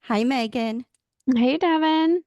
Hi, Megan. Hey, Devon.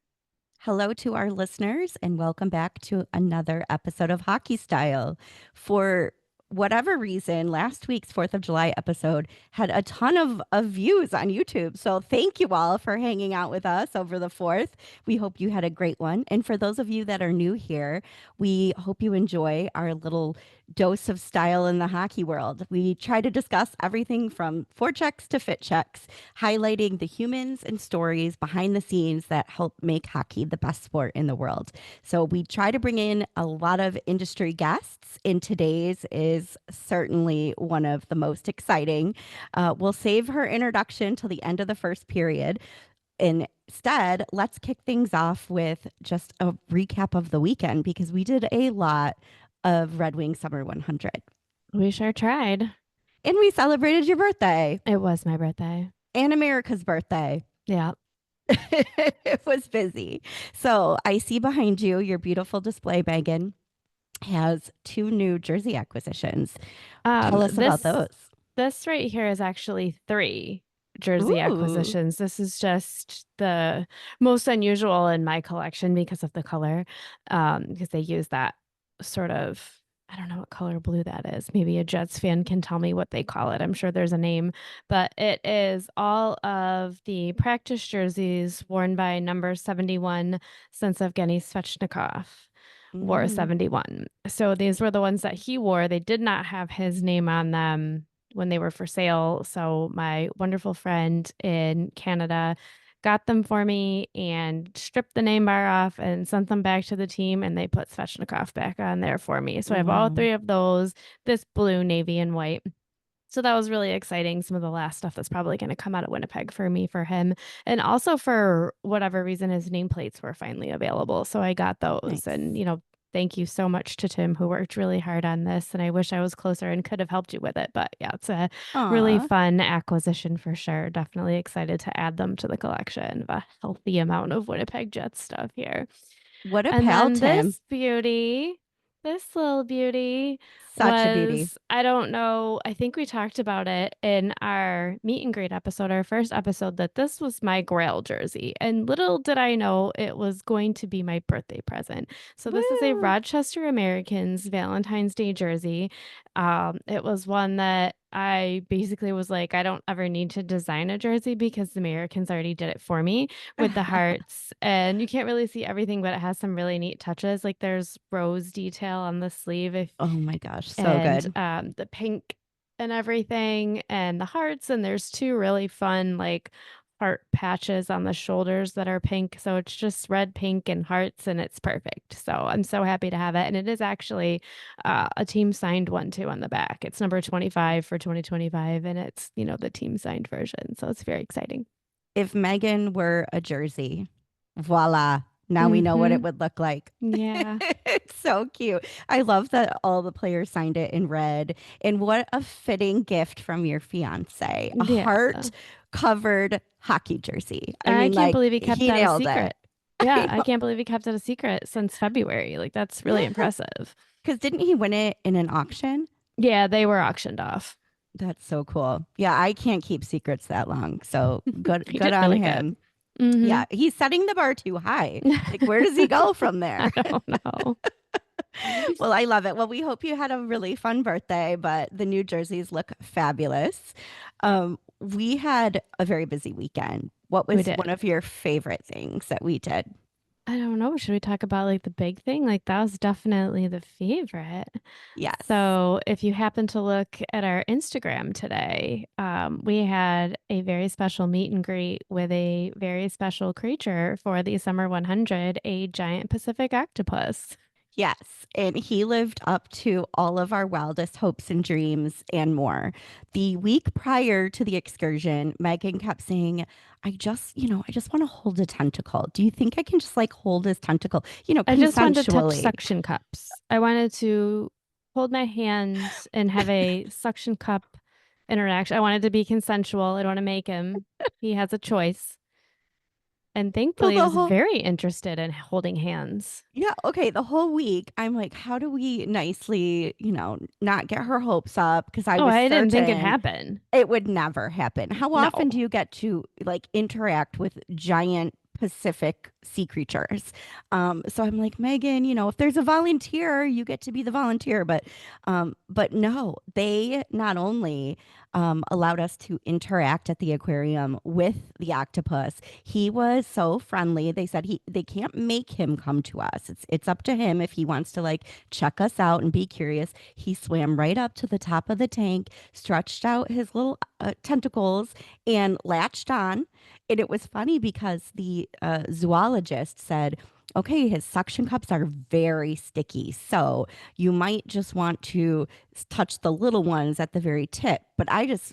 Hello to our listeners, and welcome back to another episode of Hockey Style. For whatever reason, last week's 4th of July episode had a ton of views on YouTube. So thank you all for hanging out with us over the 4th. We hope you had a great one. And for those of you that are new here, we hope you enjoy our little dose of style in the hockey world. We try to discuss everything from forechecks to fit checks, highlighting the humans and stories behind the scenes that help make hockey the best sport in the world. So we try to bring in a lot of industry guests, and today's is certainly one of the most exciting. We'll save her introduction till the end of the first period. Instead, let's kick things off with just a recap of the weekend because we did a lot of Red Wing Summer 100. We sure tried. And we celebrated your birthday It was my birthday. and America's birthday. Yeah. It was busy. So I see behind you your beautiful display, Megan, has two new jersey acquisitions. Tell us about This those. this right here is actually three jersey Ooh. acquisitions. This is just the most unusual in my collection because of the color. Because they use that sort of, I don't know what color blue that is. Maybe a Jets fan can tell me what they call it. I'm sure there's a name, but it is all of the practice jerseys worn by number 71 since Evgeny Svechnikov wore Mm. 71. So these were the ones that he wore. They did not have his name on them when they were for sale. So my wonderful friend in Canada got them for me and stripped the name bar off and sent them back to the team, and they put Svechnikov back on there for me. So I have all Wow. three of those, this blue, navy, and white. So that was really exciting. Some of the last stuff that's probably going to come out of Winnipeg for me, for him. And also for whatever reason, his nameplates were finally available. So I got those. Nice. And, thank you so much to Tim, who worked really hard on this. And I wish I was closer and could have helped you with it. But yeah, it's a really Aw. fun acquisition for sure. Definitely excited to add them to the collection. A healthy amount of Winnipeg Jets stuff here. What a And pal, then Tim. this little beauty Such a beauty. I don't know, I think we talked about it in our meet and greet episode, our first episode, that this was my Grail jersey. And little did I know it was going to be my birthday present. So this is a Woo. Rochester Americans Valentine's Day jersey. It was one that I basically was like, I don't ever need to design a jersey because the Americans already did it for me with the hearts. And you can't really see everything, but it has some really neat touches. Like there's rose detail on the sleeve Oh my gosh, so and good. the pink and everything and the hearts. And there's two really fun, like, heart patches on the shoulders that are pink. So it's just red, pink, and hearts, and it's perfect. So I'm so happy to have it. And it is actually a team signed one too on the back. It's number 25 for 2025, and it's, the team signed version. So it's very exciting. If Megan were a jersey, voila. Now we know what Mm-hmm. it would look like. Yeah. It's so cute. I love that all the players signed it in red. And what a fitting gift from your fiance. A Yeah. heart covered hockey jersey. I I mean, can't like, believe he kept he that a nailed it. secret. Yeah, I I know. can't believe he kept it a secret since February. Like, that's really Yeah. impressive. Because didn't he win it in an auction? Yeah, they were auctioned off. That's so cool. Yeah, I can't keep secrets that long. So He good did on really good. him. Hmm. Yeah, he's setting the bar too high. Like, where does he go from I there? don't know. Well, I love it. Well, we hope you had a really fun birthday, but the new jerseys look fabulous. We had a very busy weekend. What We was one did. of your favorite things that we did? I don't know. Should we talk about like the big thing? Like that was definitely the favorite. Yes. So if you happen to look at our Instagram today, we had a very special meet and greet with a very special creature for the Summer 100, a giant Pacific octopus. Yes. And he lived up to all of our wildest hopes and dreams and more. The week prior to the excursion, Megan kept saying, I just want to hold a tentacle. Do you think I can just like hold his tentacle, I just wanted to touch consensually? suction cups. I wanted to hold my hand and have a suction cup interaction. I wanted to be consensual. I don't want to make him. He has a choice. and So thankfully the was whole very interested in holding hands. Yeah, okay, the whole week, I'm like, how do we nicely, not get her hopes up? Because I Oh, was I didn't think it'd certain happen. it would never happen. How No. often do you get to like interact with giant Pacific sea creatures? So I'm like, Megan, if there's a volunteer, you get to be the volunteer. But no, they not only allowed us to interact at the aquarium with the octopus. He was so friendly. They said they can't make him come to us. It's up to him if he wants to like check us out and be curious. He swam right up to the top of the tank, stretched out his little tentacles, and latched on. And it was funny because the zoologist said, okay, his suction cups are very sticky. So you might just want to touch the little ones at the very tip. But I just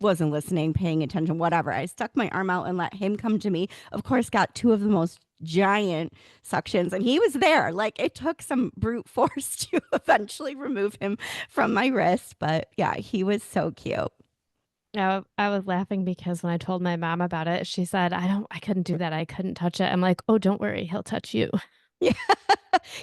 wasn't listening, paying attention, whatever. I stuck my arm out and let him come to me. Of course, got two of the most giant suctions, and he was there. Like it took some brute force to eventually remove him from my wrist. But yeah, he was so cute. I was laughing because when I told my mom about it, she said, I couldn't do that. I couldn't touch it. I'm like, oh, don't worry. He'll touch you. Yeah.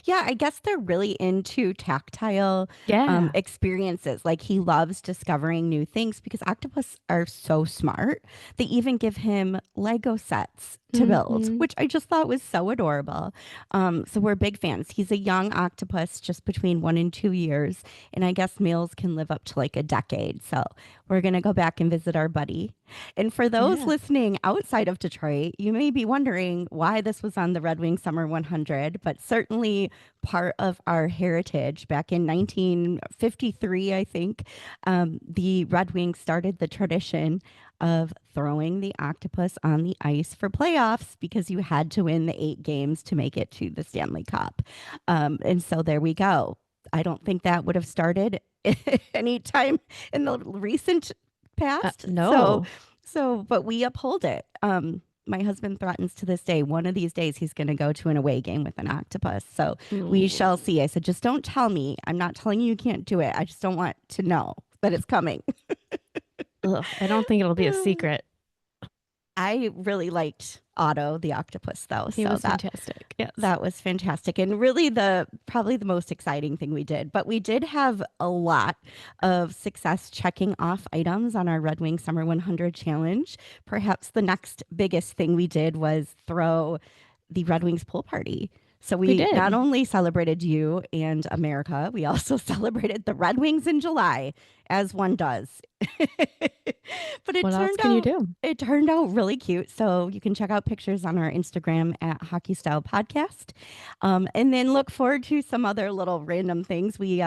Yeah, I guess they're really into tactile Yeah. experiences. Like he loves discovering new things because octopus are so smart. They even give him Lego sets to build, Hmm. which I just thought was so adorable. So we're big fans. He's a young octopus, just between 1 and 2 years, and I guess males can live up to like a decade. So we're gonna go back and visit our buddy. And for those Yeah. listening outside of Detroit, you may be wondering why this was on the Red Wing Summer 100, but certainly part of our heritage. Back in 1953, I think, the Red Wings started the tradition of throwing the octopus on the ice for playoffs because you had to win the 8 games to make it to the Stanley Cup. And so there we go. I don't think that would have started anytime in the recent past. No. But we uphold it. My husband threatens to this day, one of these days he's going to go to an away game with an octopus. So we shall Ooh. see. I said, just don't tell me. I'm not telling you you can't do it. I just don't want to know that it's coming. Ugh, I don't think it'll be a secret. I really liked Otto the octopus though. He So was fantastic. Yes. that was fantastic and really the probably the most exciting thing we did. But we did have a lot of success checking off items on our Red Wing Summer 100 challenge. Perhaps the next biggest thing we did was throw the Red Wings pool party. So We we not did. only celebrated you and America, we also celebrated the Red Wings in July, as one does. But What else can you do? it turned out really cute. So you can check out pictures on our Instagram at Hockey Style Podcast, and then look forward to some other little random things. We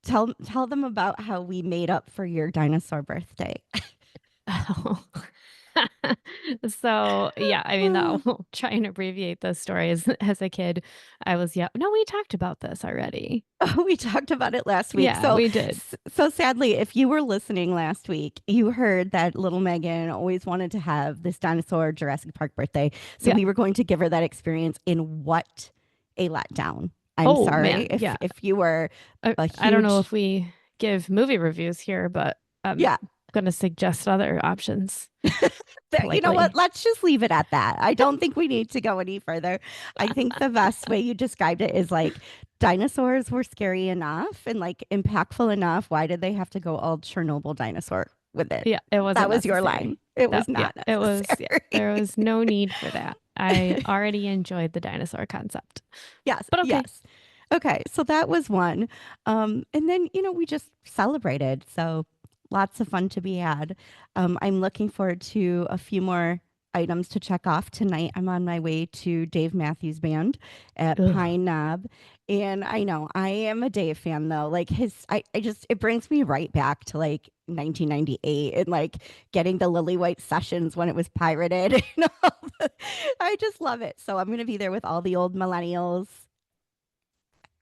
tell them about how we made up for your dinosaur birthday. Oh. So yeah, I mean, I'll try and abbreviate the story. As a kid, I was, yeah, no, we talked about this already. We talked about it last week. Yeah, we did. So sadly, if you were listening last week, you heard that little Megan always wanted to have this dinosaur Jurassic Park birthday. So Yeah. we were going to give her that experience in what a letdown. I'm Oh sorry man, yeah. if you were a I don't know huge if we give movie reviews here, but I'm yeah. gonna suggest other options You know what? politely. Let's just leave it at that. I don't think we need to go any further. I think the best way you described it is like dinosaurs were scary enough and like impactful enough. Why did they have to go all Chernobyl dinosaur with it? Yeah, it That wasn't was your necessary. line. It That was yeah, not it was yeah, necessary. there was no need for that. I already enjoyed the dinosaur concept. Yes, But okay. yes. Okay, so that was one. And then, we just celebrated. So lots of fun to be had. I'm looking forward to a few more items to check off tonight. I'm on my way to Dave Matthews Band at Ugh. Pine Knob. And I know I am a Dave fan though. Like I just, it brings me right back to like 1998 and like getting the Lily White sessions when it was pirated. I just love it. So I'm going to be there with all the old millennials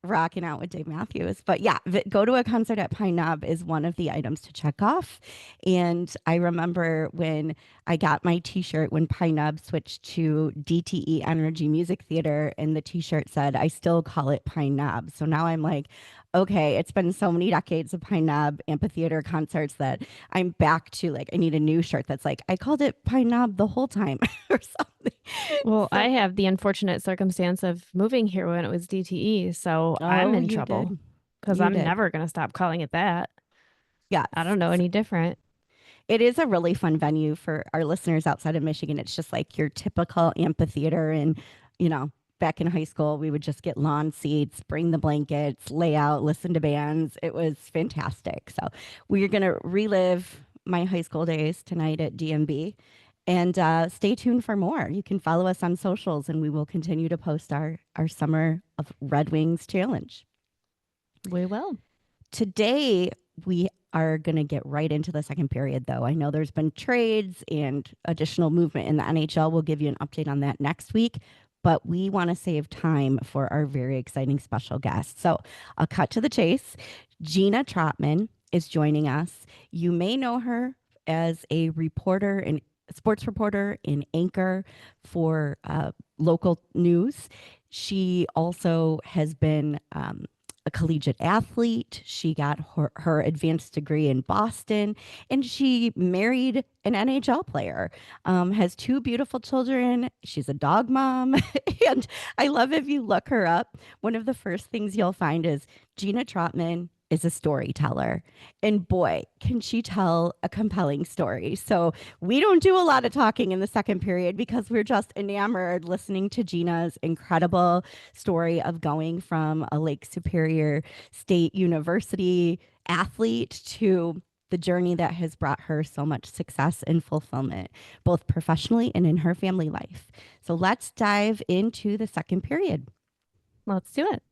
rocking out with Dave Matthews. But yeah, go to a concert at Pine Knob is one of the items to check off. And I remember when I got my t-shirt when Pine Knob switched to DTE Energy Music Theater and the t-shirt said, I still call it Pine Knob. So now I'm like, okay, it's been so many decades of Pine Knob amphitheater concerts that I'm back to like, I need a new shirt that's like, I called it Pine Knob the whole time or something. Well, So, I have the unfortunate circumstance of moving here when it was DTE, so I'm oh, in you trouble did. because You I'm did. never going to stop calling it that. I Yes. don't know any different. It is a really fun venue for our listeners outside of Michigan. It's just like your typical amphitheater. And, you know, back in high school, we would just get lawn seats, bring the blankets, lay out, listen to bands. It was fantastic. So we're going to relive my high school days tonight at DMB. And stay tuned for more. You can follow us on socials, and we will continue to post our Summer of Red Wings challenge. We will. Today, we are going to get right into the second period, though. I know there's been trades and additional movement in the NHL. We'll give you an update on that next week, but we want to save time for our very exciting special guest. So I'll cut to the chase. Jeanna Trotman is joining us. You may know her as a reporter and sports reporter and anchor for local news. She also has been a collegiate athlete. She got her advanced degree in Boston, and she married an NHL player. Has two beautiful children. She's a dog mom, and I love if you look her up. One of the first things you'll find is Jeanna Trotman is a storyteller. And boy, can she tell a compelling story. So we don't do a lot of talking in the second period because we're just enamored listening to Gina's incredible story of going from a Lake Superior State University athlete to the journey that has brought her so much success and fulfillment, both professionally and in her family life. So let's dive into the second period. Let's do it.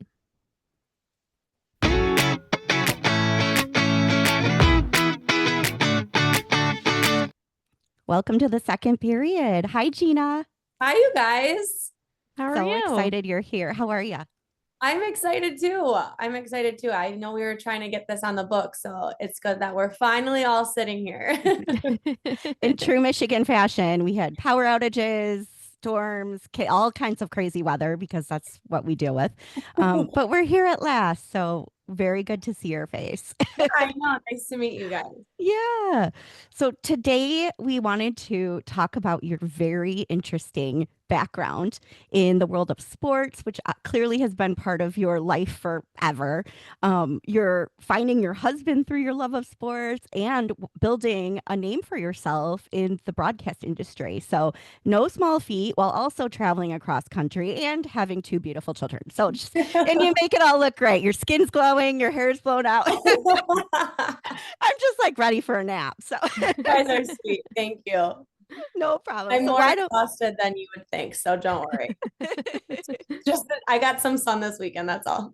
Welcome to the second period. Hi, Gina. Hi, you guys. How are So you? excited you're here. How are you? I'm excited too. I know we were trying to get this on the book, so it's good that we're finally all sitting here. In true Michigan fashion, we had power outages, storms, all kinds of crazy weather because that's what we deal with. But we're here at last. So very good to see your face. I know. Nice to meet you guys. Yeah. So today we wanted to talk about your very interesting background in the world of sports, which clearly has been part of your life forever. You're finding your husband through your love of sports and building a name for yourself in the broadcast industry. So no small feat while also traveling across country and having two beautiful children. So just, and you make it all look great. Your skin's glowing, your hair's blown out. I'm just like ready for a nap. So You guys are sweet. Thank you. no problem. I'm So more why don't exhausted than you would think, so don't worry. Just that I got some sun this weekend, that's all.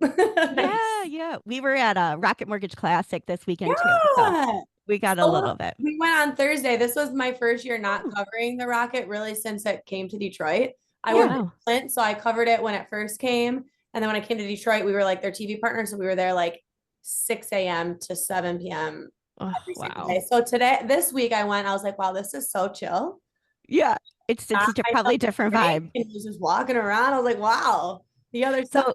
yeah. We were at a Rocket Mortgage Classic this weekend too. So Yeah. we got a little bit. We went on Thursday. This was my first year not covering the Rocket really since it came to Detroit. I Yeah. worked in Flint, so I covered it when it first came. And then when I came to Detroit, we were like their TV partner. So we were there like 6 a.m. to 7 p.m. Oh, every single wow. day. So this week I went, I was like, wow, this is so chill. Yeah. It's probably different vibe. And he was just walking around. I was like, wow, the other So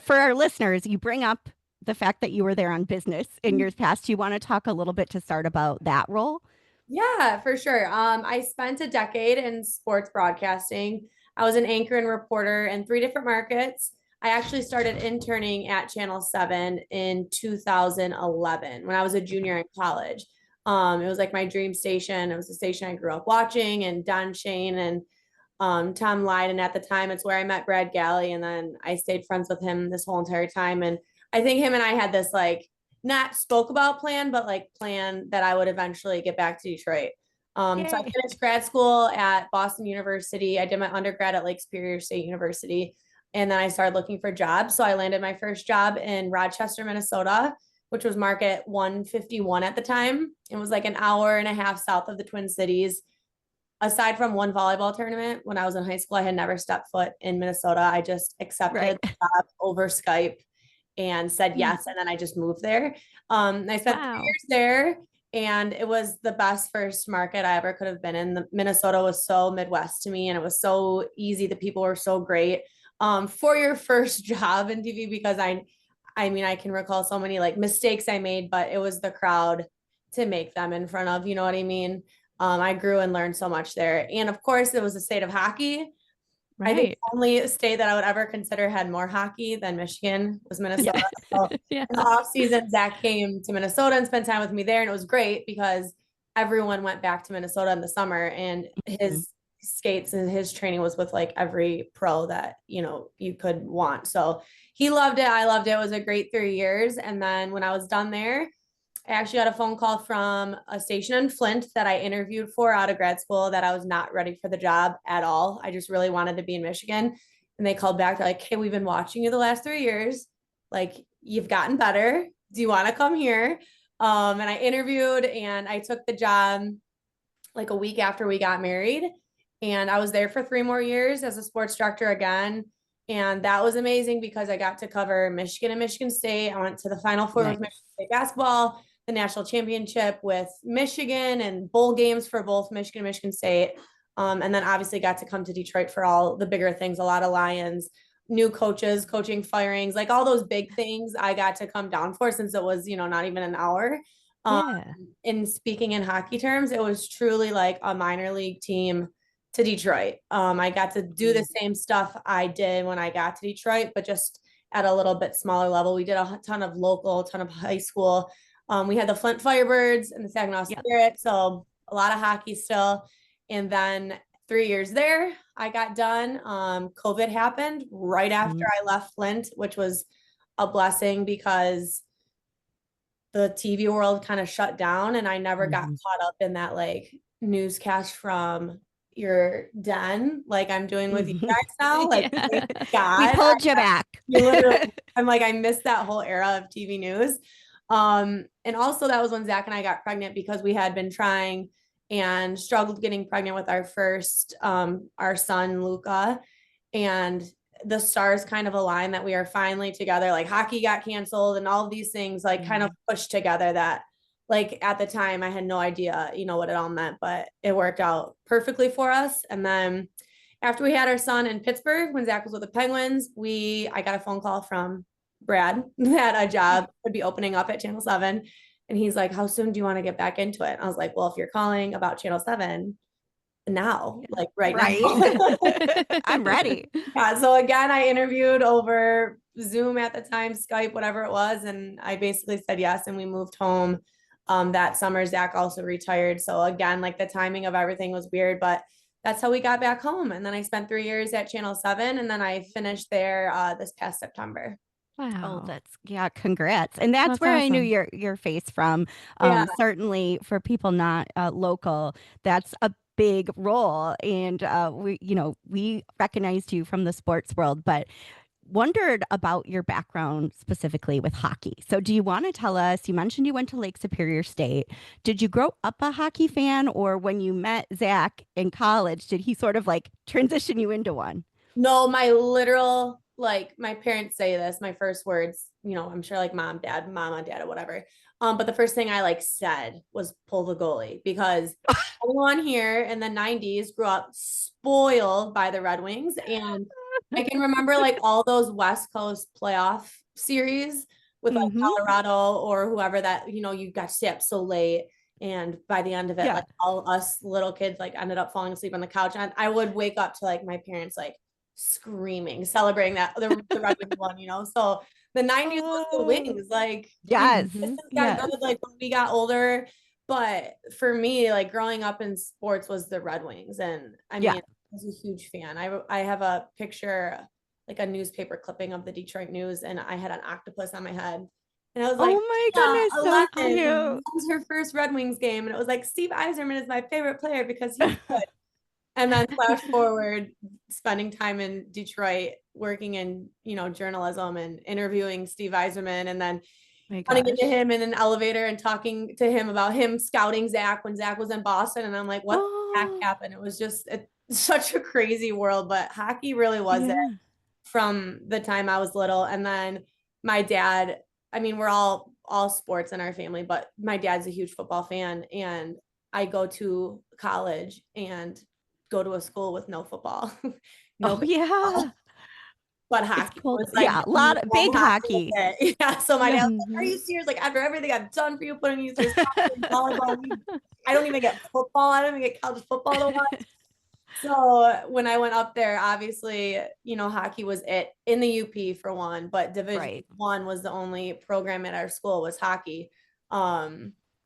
for our listeners, you bring up the fact that you were there on business in years past. You want to talk a little bit to start about that role? Yeah, for sure. I spent a decade in sports broadcasting. I was an anchor and reporter in 3 different markets. I actually started interning at Channel 7 in 2011 when I was a junior in college. It was like my dream station. It was the station I grew up watching, and Don Shane and Tom Lydon at the time. It's where I met Brad Galley, and then I stayed friends with him this whole entire time. And I think him and I had this like not spoke about plan, but like plan that I would eventually get back to Detroit. So I finished grad school at Boston University. I did my undergrad at Lake Superior State University. And then I started looking for jobs. So I landed my first job in Rochester, Minnesota, which was market 151 at the time. It was like an hour and a half south of the Twin Cities. Aside from one volleyball tournament when I was in high school, I had never stepped foot in Minnesota. I just accepted the job over Skype and said yes. And then I just moved there. I spent 3 years there, and it was the best first market I ever could have been in. Minnesota was so Midwest to me, and it was so easy. The people were so great for your first job in TV, because I mean, I can recall so many like mistakes I made, but it was the crowd to make them in front of, you know what I mean? I grew and learned so much there. And of course, it was the state of hockey. I think Right. the only state that I would ever consider had more hockey than Michigan was Minnesota. So Yeah. in the off season, Zach came to Minnesota and spent time with me there, and it was great because everyone went back to Minnesota in the summer, and Mhm. his skates and his training was with like every pro that you could want. So he loved it. I loved it. It was a great 3 years. And then when I was done there, I actually got a phone call from a station in Flint that I interviewed for out of grad school that I was not ready for the job at all. I just really wanted to be in Michigan. And they called back. They're like, hey, we've been watching you the last 3 years. Like, you've gotten better. Do you want to come here? And I interviewed and I took the job like a week after we got married. And I was there for 3 more years as a sports director again. And that was amazing because I got to cover Michigan and Michigan State. I went to the Final Four with Nice. Michigan State basketball, the national championship with Michigan, and bowl games for both Michigan and Michigan State. And then obviously got to come to Detroit for all the bigger things, a lot of Lions, new coaches, coaching firings, like all those big things I got to come down for since it was, not even an hour. Um, Yeah. in speaking in hockey terms, it was truly like a minor league team to Detroit. I got to do the same stuff I did when I got to Detroit, but just at a little bit smaller level. We did a ton of local, ton of high school. We had the Flint Firebirds and the Saginaw Yep. Spirit, so a lot of hockey still. And then 3 years there, I got done. COVID happened right after Mhm. I left Flint, which was a blessing because the TV world kind of shut down and I never got Mhm. caught up in that like newscast from your den like I'm doing with you Mhm. guys now. Like, Yeah. thank We God. pulled you back. You literally, I'm like, I missed that whole era of TV news. And also that was when Zach and I got pregnant because we had been trying and struggled getting pregnant with our first, our son, Luca. And the stars kind of aligned that we are finally together. Like hockey got canceled and all of these things like kind of pushed together that like at the time I had no idea, what it all meant, but it worked out perfectly for us. And then after we had our son in Pittsburgh, when Zach was with the Penguins, I got a phone call from Brad that a job would be opening up at Channel 7. And he's like, how soon do you want to get back into it? And I was like, well, if you're calling about Channel 7 now, like right now. Right. I'm ready. Yeah. So again, I interviewed over Zoom at the time, Skype, whatever it was. And I basically said yes. And we moved home that summer. Zach also retired. So again, like the timing of everything was weird, but that's how we got back home. And then I spent 3 years at Channel 7 and then I finished there this past September. Oh, Wow. congrats. And that's That's where I knew awesome. your face from. Yeah. Certainly for people not local, that's a big role. And we recognized you from the sports world, but wondered about your background specifically with hockey. So do you want to tell us, you mentioned you went to Lake Superior State. Did you grow up a hockey fan, or when you met Zach in college, did he sort of like transition you into one? No, my literal, like my parents say this, my first words, I'm sure like mom, dad, mama, dad, or whatever. But the first thing I like said was pull the goalie because everyone here in the 90s grew up spoiled by the Red Wings. And I can remember like all those West Coast playoff series with like Mm-hmm. Colorado or whoever that, you got to stay up so late. And by the end of it, Yeah. like all us little kids like ended up falling asleep on the couch. And I would wake up to like my parents like screaming, celebrating that the Red Wings won, So the 90s was the Oh, Wings. Like, yes. this got Yes. good like when we got older. But for me, like growing up in sports was the Red Wings. And I Yeah. mean, I was a huge fan. I have a picture, like a newspaper clipping of the Detroit News, and I had an octopus on my head. And I was like, Oh my yeah, goodness, so 11 cute. when's her first Red Wings game? And it was like, Steve Yzerman is my favorite player because he's good. And then flash forward, spending time in Detroit, working in, journalism and interviewing Steve Yzerman, and then My running into gosh. him in an elevator and talking to him about him scouting Zach when Zach was in Boston. And I'm like, what the heck Oh, happened? It was just such a crazy world, but hockey really was it yeah. from the time I was little. And then my dad, I mean, we're all sports in our family, but my dad's a huge football fan. And I go to college and go to a school with no football, no Oh, yeah. baseball. but It's hockey cold. was like, Yeah, a lot of big hockey. was it. Yeah. So my dad was like, are Mhm. you serious? Like after everything I've done for you, putting you through soccer and volleyball, I don't even get football. I don't even get college football to watch. So when I went up there, obviously, hockey was it in the UP for one, but Division Right. 1 was the only program at our school was hockey.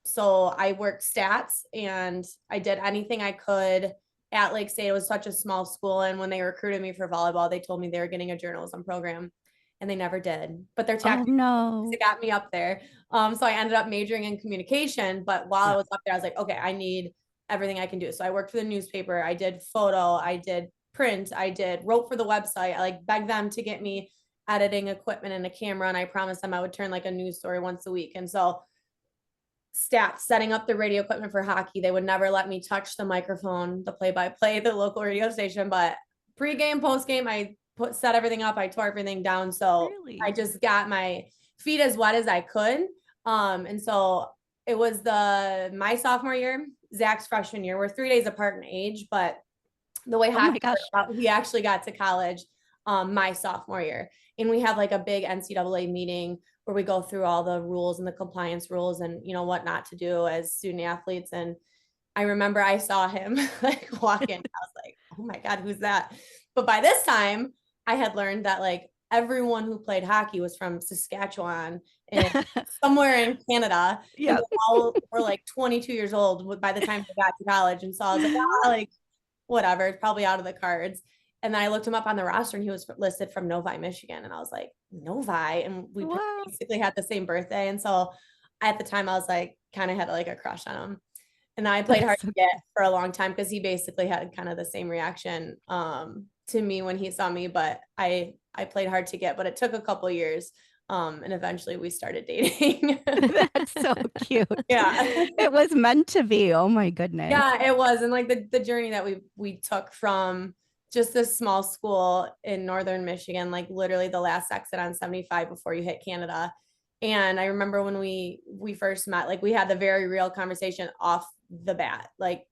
So I worked stats and I did anything I could at Lake State. It was such a small school. And when they recruited me for volleyball, they told me they were getting a journalism program and they never did. But their Oh tactics no. got me up there. So I ended up majoring in communication. But while I was up there, I was like, okay, I need everything I can do. So I worked for the newspaper. I did photo. I did print. wrote for the website. I like begged them to get me editing equipment and a camera. And I promised them I would turn like a news story once a week. And so stats, setting up the radio equipment for hockey. They would never let me touch the microphone, the play-by-play, the local radio station. But pre-game, post-game, I set everything up. I tore everything down. So Really? I just got my feet as wet as I could. And so it was my sophomore year, Zach's freshman year. We're 3 days apart in age, but the way Oh my hockey gosh. worked out, he actually got to college my sophomore year. And we have like a big NCAA meeting where we go through all the rules and the compliance rules and what not to do as student athletes. And I remember I saw him like walk in. I was like, oh my God, who's that? But by this time, I had learned that like everyone who played hockey was from Saskatchewan and somewhere in Canada. Yeah. And they all were like 22 years old by the time they got to college. And so I was like, like whatever, it's probably out of the cards. And then I looked him up on the roster and he was listed from Novi, Michigan. And I was like, Novi. And we Wow. basically had the same birthday. And so at the time I was like, kind of had like a crush on him. And I played hard to get for a long time because he basically had kind of the same reaction to me when he saw me. But I played hard to get, but it took a couple years. And eventually we started dating. That's so cute. Yeah. It was meant to be. Oh my goodness. Yeah, it was. And like the journey that we took from just this small school in northern Michigan, like literally the last exit on 75 before you hit Canada. And I remember when we first met, like we had the very real conversation off the bat. Like,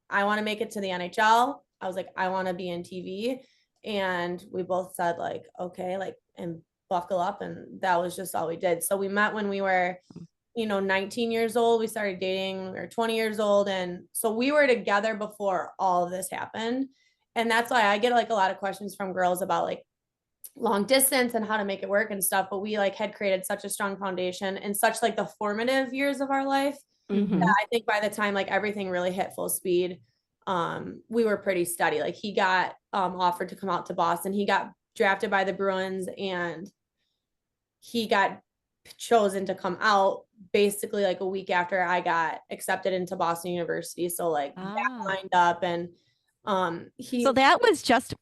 I want to make it to the NHL. I was like, I want to be in TV. And we both said like, okay, like, and buckle up. And that was just all we did. So we met when we were 19 years old. We started dating when we were 20 years old. And so we were together before all of this happened. And that's why I get like a lot of questions from girls about like long distance and how to make it work and stuff. But we like had created such a strong foundation in such like the formative years of our life Mhm. that I think by the time like everything really hit full speed, we were pretty steady. Like he got offered to come out to Boston. He got drafted by the Bruins and he got chosen to come out basically like a week after I got accepted into Boston University. So like that lined up and So that was just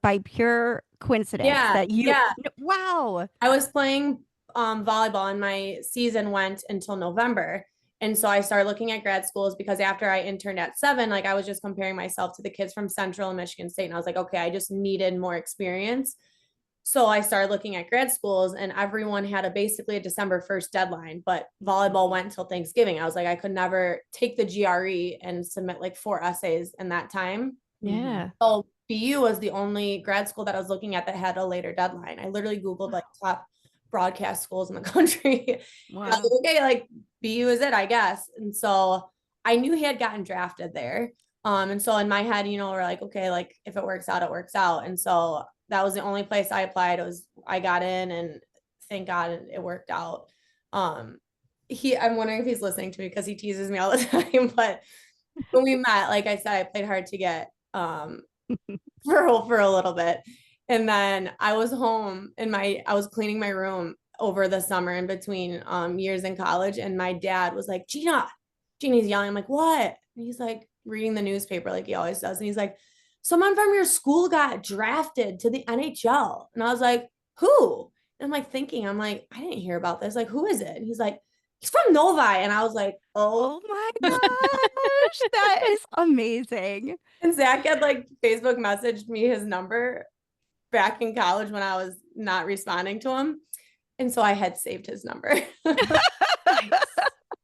by pure coincidence that you wow. I was playing volleyball and my season went until November. And so I started looking at grad schools because after I interned at 7, like I was just comparing myself to the kids from Central and Michigan State. And I was like, okay, I just needed more experience. So I started looking at grad schools and everyone had basically a December 1st deadline, but volleyball went until Thanksgiving. I was like, I could never take the GRE and submit like 4 essays in that time. Yeah. So BU was the only grad school that I was looking at that had a later deadline. I literally Googled like top broadcast schools in the country. Wow. I was like, okay, like BU is it, I guess. And so I knew he had gotten drafted there. And so in my head, we're like, okay, like if it works out, it works out. And so that was the only place I applied. I got in and thank God it worked out. I'm wondering if he's listening to me because he teases me all the time, but when we met, like I said, I played hard to get for a little bit. And then I was home and I was cleaning my room over the summer in between years in college. And my dad was like, Jeanna's yelling. I'm like, what? And he's like reading the newspaper like he always does. And he's like, someone from your school got drafted to the NHL. And I was like, who? And I'm like thinking, I didn't hear about this. Like, who is it? And he's like, he's from Novi. And I was like, oh my gosh, that is amazing. And Zach had like Facebook messaged me his number back in college when I was not responding to him. And so I had saved his number.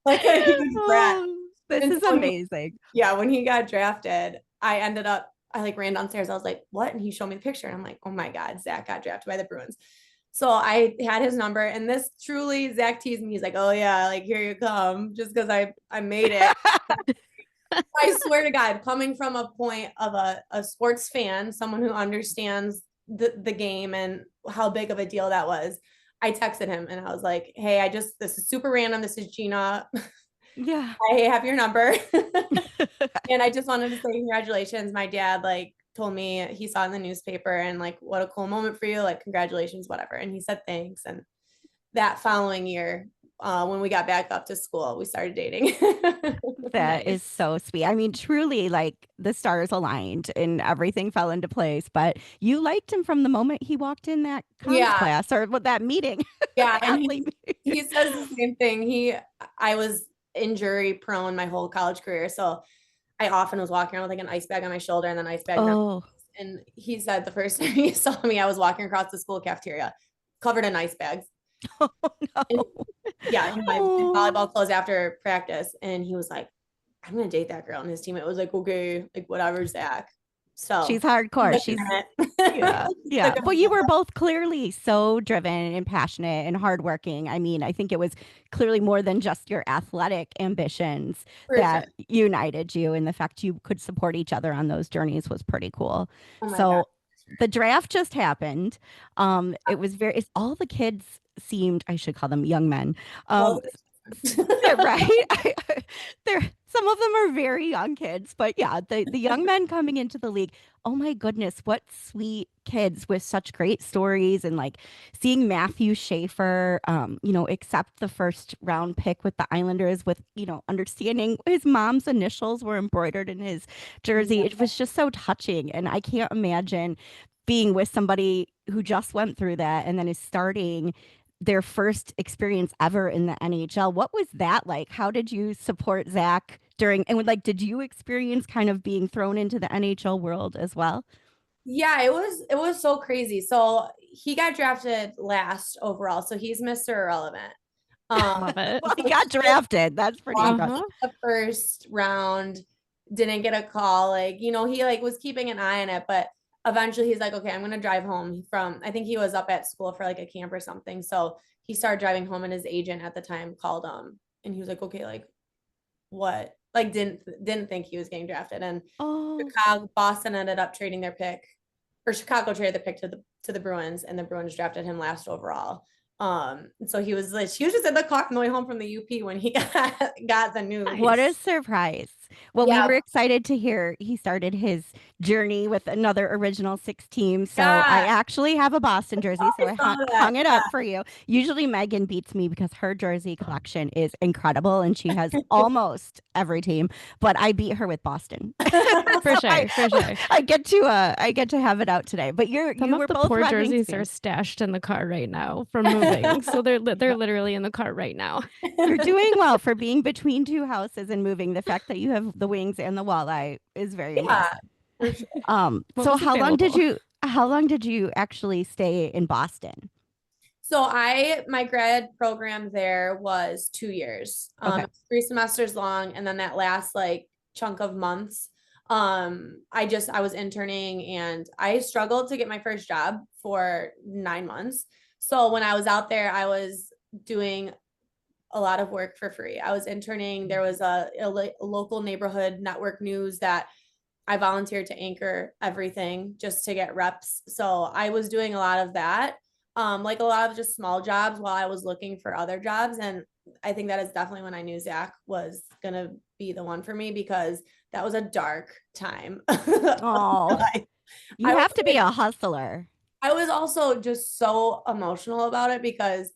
Like a huge brat. This is amazing. Yeah, when he got drafted, I ended up I like ran downstairs. I was like, what? And he showed me the picture. And I'm like, oh my God, Zach got drafted by the Bruins. So I had his number, and this truly, Zach teased me. He's like, oh yeah, like here you come, just because I made it. I swear to God, coming from a point of a sports fan, someone who understands the game and how big of a deal that was, I texted him and I was like, hey, this is super random. This is Jeanna. Yeah. I have your number. And I just wanted to say congratulations. My dad like told me he saw it in the newspaper and like, what a cool moment for you. Like, congratulations, whatever. And he said thanks. And that following year, when we got back up to school, we started dating. That is Nice. so sweet. I mean, truly, like the stars aligned and everything fell into place. But you liked him from the moment he walked in that comms Yeah. class or what that meeting. Yeah. The And athlete he says the same thing. I was injury prone my whole college career. So I often was walking around with like an ice bag on my shoulder and then ice bags on. Oh, And he said the first time he saw me, I was walking across the school cafeteria covered in ice bags. oh And no. yeah, in my Oh, volleyball clothes after practice. And he was like, I'm gonna date that girl. And his teammate was like, okay, like whatever, Zach. she's So hardcore. took a She's minute. yeah, yeah. Took a But you minute. were both clearly so driven and passionate and hardworking. I mean, I think it was clearly more than just your athletic ambitions For sure. that united you, and the fact you could support each other on those journeys was pretty cool. Oh my God. So the draft just happened. It was all the kids seemed, I should call them young men. Well, Um, they're right. They're some of them are very young kids, but yeah, the young men coming into the league. Oh my goodness, what sweet kids with such great stories and like seeing Matthew Schaefer, accept the first round pick with the Islanders with, understanding his mom's initials were embroidered in his jersey. It was just so touching. And I can't imagine being with somebody who just went through that and then is starting their first experience ever in the NHL. What was that like? How did you support Zach during and like did you experience kind of being thrown into the NHL world as well? yeah, it was so crazy. So he got drafted last overall. So he's Mr. Irrelevant. Love it. Well, he got drafted. That's pretty Walked impressive. Uh-huh. the first round, didn't get a call. Like, he like was keeping an eye on it, but eventually he's like, okay, I'm gonna drive home from I think he was up at school for like a camp or something. So he started driving home and his agent at the time called him and he was like, okay, like what? Like didn't think he was getting drafted. And Oh, Boston ended up trading their pick, or Chicago traded the pick to the Bruins, and the Bruins drafted him last overall. So he was just in the car on the way home from the UP when he got the news. what a Nice. surprise. Well, we Yeah, were excited to hear he started his journey with another original six team. So I yeah, actually have a Boston jersey. So I I saw that. hung it up for you. Usually Megan beats me because her jersey collection is incredible and she has almost every team, but I beat her with Boston. For So sure. For sure. I get to have it out today. But Some you of were the both poor Red Wings jerseys are fans. stashed in the car right now from moving. So they're literally in the car right now. You're doing well for being between two houses and moving. The fact that you have the wings and the walleye is very Yeah, impressive. for sure. What So was available? how long did you actually stay in Boston? So my grad program there was 2 years. Okay. 3 semesters long, and then that last like chunk of months, I was interning and I struggled to get my first job for 9 months. So when I was out there, I was doing a lot of work for free. I was interning. There was a local neighborhood network news that I volunteered to anchor everything just to get reps. So I was doing a lot of that, like a lot of just small jobs while I was looking for other jobs. And I think that is definitely when I knew Zach was going to be the one for me because that was a dark time. Oh, you I was have to be like, a hustler. I was also just so emotional about it because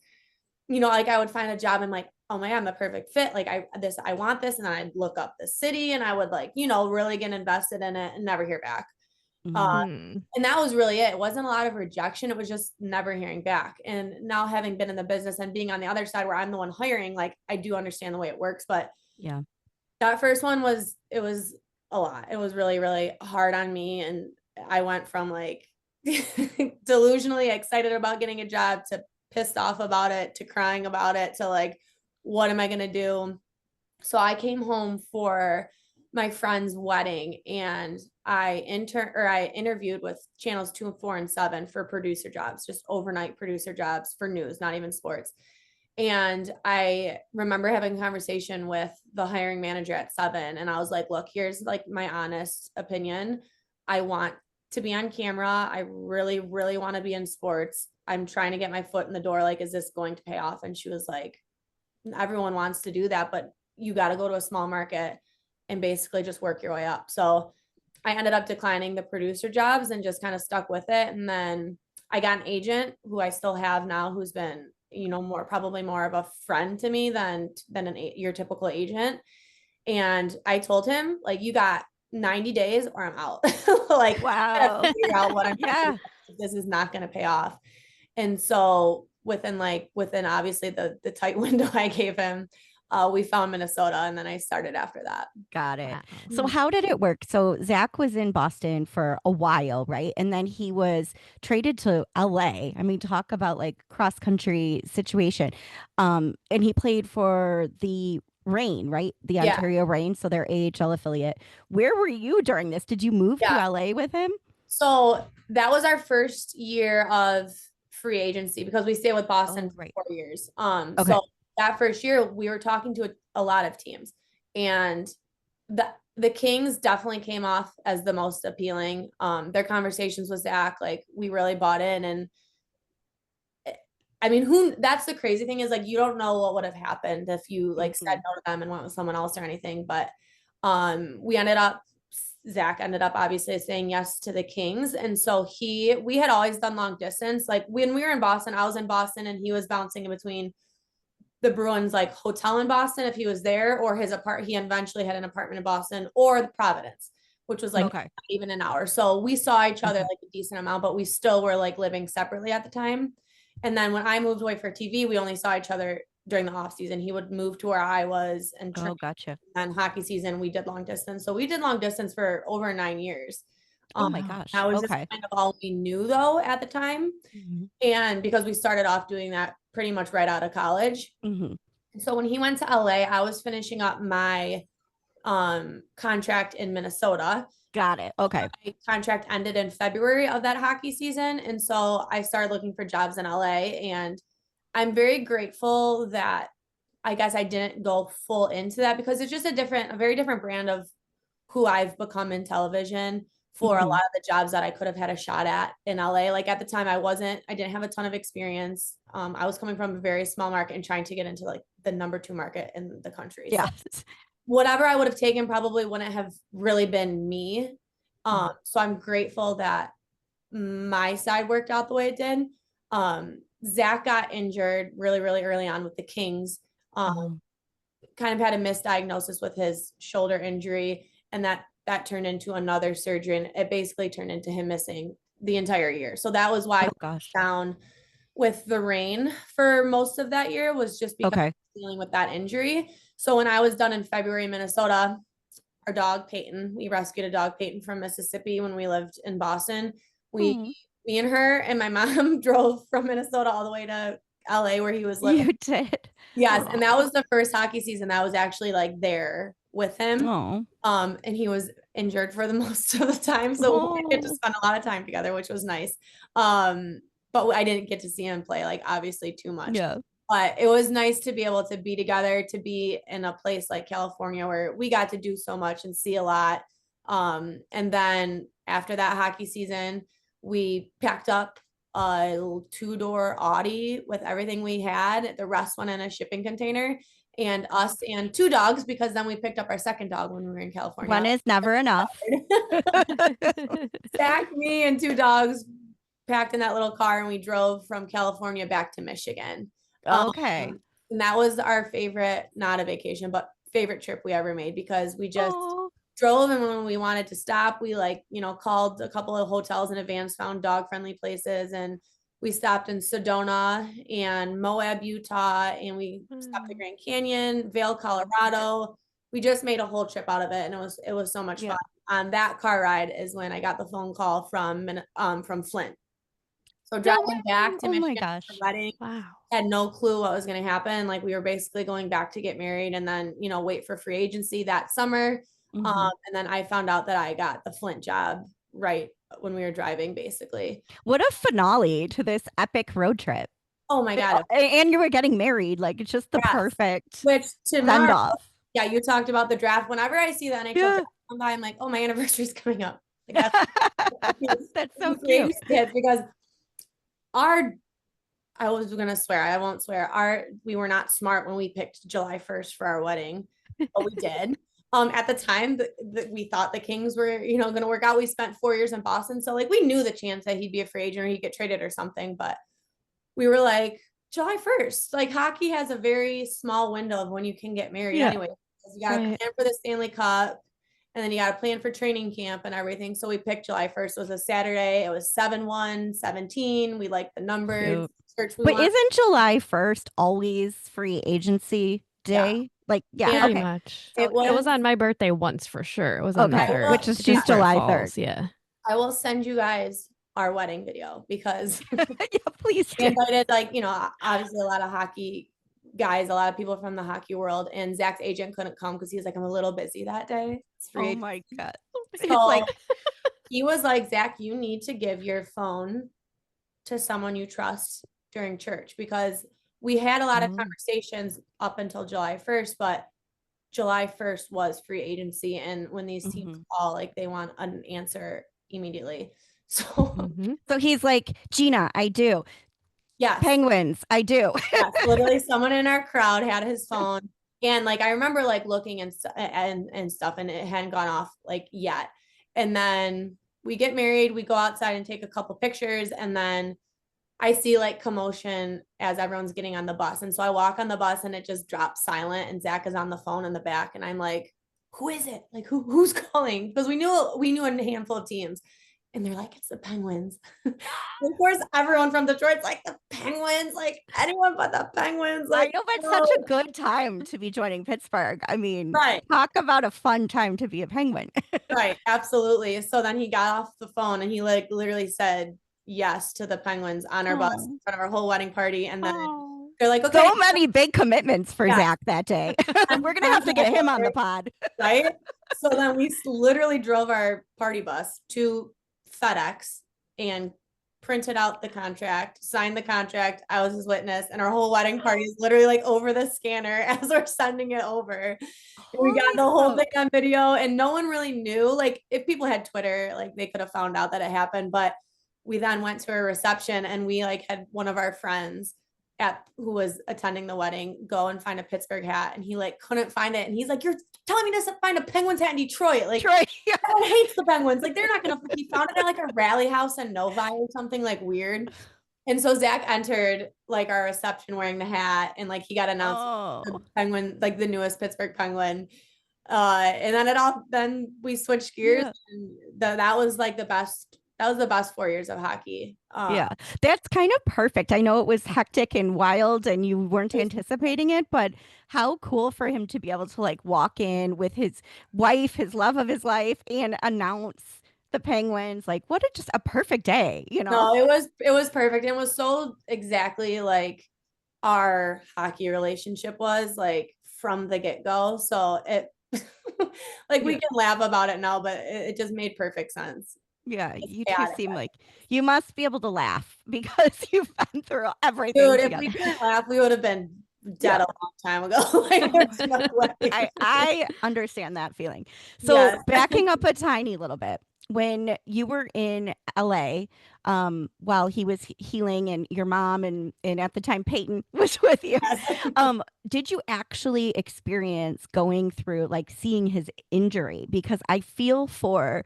like I would find a job and like, oh my God, I'm the perfect fit. Like I want this. And then I'd look up the city and I would like, really get invested in it and never hear back. Uh, Mhm. Hmm. and that was really it. It wasn't a lot of rejection. It was just never hearing back. And now having been in the business and being on the other side where I'm the one hiring, like I do understand the way it works. But Yeah. that first one it was a lot. It was really, really hard on me. And I went from like delusionally excited about getting a job to pissed off about it to crying about it to like, what am I going to do? So I came home for my friend's wedding, and I interviewed with channels 2, 4, and 7 for producer jobs, just overnight producer jobs for news, not even sports. And I remember having a conversation with the hiring manager at 7, and I was like, look, here's like my honest opinion. I want to be on camera. I really, really want to be in sports. I'm trying to get my foot in the door. Like, is this going to pay off? And she was like, everyone wants to do that, but you got to go to a small market and basically just work your way up. So I ended up declining the producer jobs and just kind of stuck with it. And then I got an agent who I still have now, who's been, probably more of a friend to me than your typical agent. And I told him, like, you got 90 days or I'm out. Like, Wow. figure out what I'm Yeah. this is not going to pay off. And so within obviously the tight window I gave him, we found Minnesota, and then I started after that. Got it. Wow. So how did it work? So Zach was in Boston for a while, right? And then he was traded to LA. I mean, talk about like cross country situation. And he played for the Reign, right? The Yeah. Ontario Reign, so their AHL affiliate. Where were you during this? Did you move to Yeah. LA with him? So that was our first year of free agency because we stayed with Boston Oh, right. for 4 years. Okay. So that first year we were talking to a lot of teams, and the Kings definitely came off as the most appealing. Their conversations with Zach, like, we really bought in. And I mean, that's the crazy thing, is like, you don't know what would have happened if you like said no to them and went with someone else or anything. But Zach ended up obviously saying yes to the Kings. And so we had always done long distance. Like, when we were in Boston, I was in Boston and he was bouncing in between the Bruins like hotel in Boston if he was there, or he eventually had an apartment in Boston, or the Providence, which was like Okay. not even an hour. So we saw each other like a decent amount, but we still were like living separately at the time. And then when I moved away for TV, we only saw each other during the off season. He would move to where I was and Oh, gotcha. and hockey season we did long distance. So we did long distance for over 9 years. Oh my gosh. That was just Okay. kind of all we knew though at the time. Mhm. And because we started off doing that pretty much right out of college. Mhm. So when he went to LA, I was finishing up my contract in Minnesota. Got it. Okay. My contract ended in February of that hockey season. And so I started looking for jobs in LA. And I'm very grateful that I guess I didn't go full into that, because it's just a very different brand of who I've become in television for a Mhm. lot of the jobs that I could have had a shot at in LA. Like, at the time I didn't have a ton of experience. I was coming from a very small market and trying to get into like the number 2 market in the country. Yeah. So whatever I would have taken probably wouldn't have really been me. So I'm grateful that my side worked out the way it did. Zach got injured really, really early on with the Kings. Oh. Kind of had a misdiagnosis with his shoulder injury, and that turned into another surgery, and it basically turned into him missing the entire year. So that was why Oh I gosh. down with the Reign for most of that year, was just because Okay. dealing with that injury. So when I was done in February in Minnesota, our dog Peyton, we rescued a dog, Peyton, from Mississippi when we lived in Boston. Mm. Me and her and my mom drove from Minnesota all the way to LA where he was living. You did. Yes, Aw. and that was the first hockey season that was actually like there with him. Oh. And he was injured for the most of the time, so we get to spend a lot of time together, which was nice. But I didn't get to see him play, like, obviously too much. Yeah. But it was nice to be able to be together, to be in a place like California where we got to do so much and see a lot. And then after that hockey season, we packed up a 2-door Audi with everything we had. The rest went in a shipping container, and us and 2 dogs, because then we picked up our second dog when we were in California. One is never enough. Zach, me, and 2 dogs packed in that little car, and we drove from California back to Michigan. Okay. And that was our favorite, not a vacation, but favorite trip we ever made, because we just Oh. drove, and when we wanted to stop, we called a couple of hotels in advance, found dog friendly places, and we stopped in Sedona and Moab, Utah, and we stopped at Grand Canyon, Vail, Colorado. We just made a whole trip out of it, and it was so much Yeah. fun. On that car ride is when I got the phone call from Flint. So driving back to Oh my Michigan gosh. for the wedding, Wow. had no clue what was going to happen. Like, we were basically going back to get married and then, wait for free agency that summer. And then I found out that I got the Flint job right when we were driving, basically. What a finale to this epic road trip. Oh my God. And you were getting married. Like, it's just the perfect Which send tomorrow, off. yeah, you talked about the draft. Whenever I see the NHL draft come by, I'm like, oh, my anniversary's coming up. Like, that's so cute. Because I was gonna swear, I won't swear. We were not smart when we picked July 1st for our wedding, but we did. At the time that we thought the Kings were, gonna work out. We spent 4 years in Boston, so like we knew the chance that he'd be a free agent or he'd get traded or something, but we were like, July 1st. Like hockey has a very small window of when you can get married anyway. Because you got to plan for the Stanley Cup and then you got to plan for training camp and everything. So we picked July 1st. It was a Saturday. It was 7/1/17. We liked the numbers. But isn't July 1st always free agency day? Yeah. Like, Pretty much. It was on my birthday once for sure. It was on the 3rd. Which is she's July 3rd. Yeah. I will send you guys our wedding video because please we invited obviously a lot of hockey guys, a lot of people from the hockey world, and Zach's agent couldn't come because he was like, I'm a little busy that day. Oh my God. So he was like, Zach, you need to give your phone to someone you trust during church, because we had a lot of conversations up until July 1st, but July 1st was free agency. And when these teams call, like they want an answer immediately. So, so he's like, Jeanna, I do. Yes. Penguins, I do. Yes, literally someone in our crowd had his phone. And like, I remember like looking and stuff and it hadn't gone off like yet. And then we get married, we go outside and take a couple pictures. And then I see like commotion as everyone's getting on the bus. And so I walk on the bus and it just drops silent and Zach is on the phone in the back. And I'm like, who is it? Like who's calling? Because we knew a handful of teams. And they're like, it's the Penguins. Of course, everyone from Detroit's like, the Penguins, like anyone but the Penguins. Like, I know, but such a good time to be joining Pittsburgh. I mean, talk about a fun time to be a Penguin. Right, absolutely. So then he got off the phone and he like literally said yes to the Penguins on our bus in front of our whole wedding party. And then they're like, okay. So many big commitments for Zach that day. We're going to have to get him on the pod. Right? So then we literally drove our party bus to FedEx and printed out the contract, signed the contract. I was his witness, and our whole wedding party is literally like over the scanner as we're sending it over. We got the whole thing on video, and no one really knew. Like, if people had Twitter, like they could have found out that it happened. But we then went to a reception, and we like had one of our friends who was attending the wedding go and find a Pittsburgh hat, and he like couldn't find it, and he's like, "You're telling me to find a Penguins hat in Detroit? Like, everyone hates the Penguins. Like, they're not gonna." He found it at like a rally house in Novi or something like weird. And so Zach entered like our reception wearing the hat, and like he got announced the Penguin, like the newest Pittsburgh Penguin. And then we switched gears, and that was like the best. That was the best 4 years of hockey. That's kind of perfect. I know it was hectic and wild and you weren't anticipating it, but how cool for him to be able to like walk in with his wife, his love of his life, and announce the Penguins. Like, what just a perfect day, you know? No, it was perfect. It was so exactly like our hockey relationship was like from the get-go. So it like we can laugh about it now, but it just made perfect sense. Yeah, you two seem like you must be able to laugh because you've been through everything. Dude, together. If we couldn't laugh, we would have been dead a long time ago. Like, there's no way. I understand that feeling. So backing up a tiny little bit, when you were in LA, while he was healing and your mom and at the time Peyton was with you, did you actually experience going through like seeing his injury? Because I feel for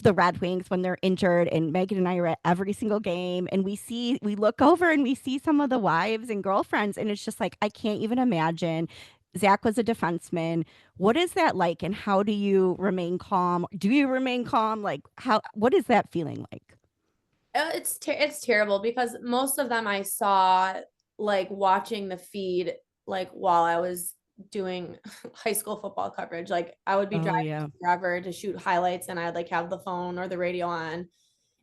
the Red Wings when they're injured, and Megan and I are at every single game, and we look over and we see some of the wives and girlfriends, and it's just like, I can't even imagine. Zach was a defenseman. What is that like, and how do you remain calm? Do you remain calm? Like, what is that feeling like? It's terrible because most of them I saw like watching the feed like while I was doing high school football coverage. Like I would be driving forever to shoot highlights, and I'd like have the phone or the radio on.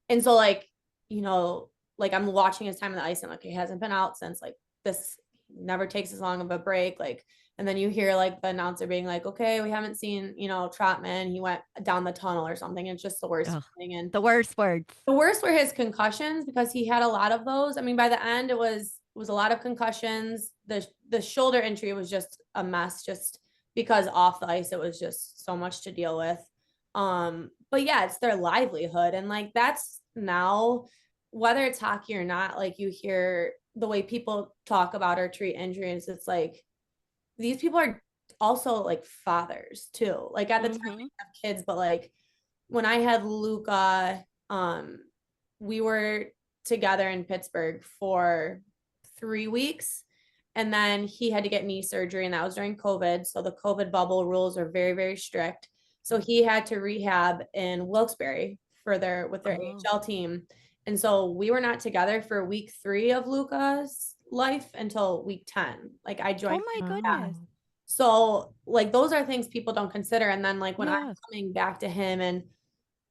And so like, like I'm watching his time in the ice, and like he hasn't been out since like this, never takes as long of a break. Like And then you hear like the announcer being like, okay, we haven't seen, Trotman. He went down the tunnel or something. It's just the worst Ugh, thing. And the worst words. the worst were his concussions because he had a lot of those. I mean, by the end, it was a lot of concussions. The shoulder injury was just a mess, just because off the ice, it was just so much to deal with. But yeah, it's their livelihood. And like that's now, whether it's hockey or not, like you hear the way people talk about or treat injuries, it's like these people are also like fathers too. Like at the time they have kids, but like when I had Luca, we were together in Pittsburgh for 3 weeks. And then he had to get knee surgery, and that was during COVID. So the COVID bubble rules are very, very strict. So he had to rehab in Wilkes-Barre with their AHL team. And so we were not together for week 3 of Luca's life until week 10. Like I joined. Oh my goodness. So like those are things people don't consider. And then like when Yeah. I'm coming back to him and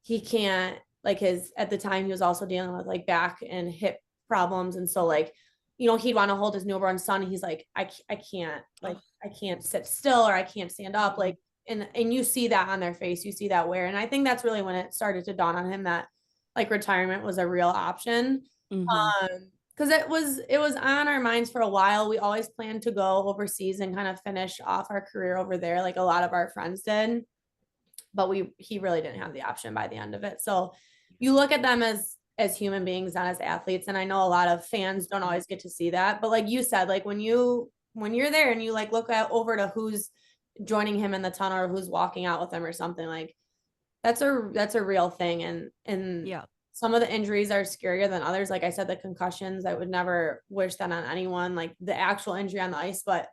he can't, like at the time he was also dealing with like back and hip problems. And so like, he'd want to hold his newborn son. And he's like, I can't, like, I can't sit still or I can't stand up. Like, and you see that on their face, you see that wear. And I think that's really when it started to dawn on him that like retirement was a real option. Because it was on our minds for a while. We always planned to go overseas and kind of finish off our career over there, like a lot of our friends did. But he really didn't have the option by the end of it. So you look at them as human beings, not as athletes. And I know a lot of fans don't always get to see that. But like you said, like when you're there and you like look over to who's joining him in the tunnel or who's walking out with him or something, like that's a real thing. And Yeah. some of the injuries are scarier than others. Like I said, the concussions, I would never wish that on anyone, like the actual injury on the ice, but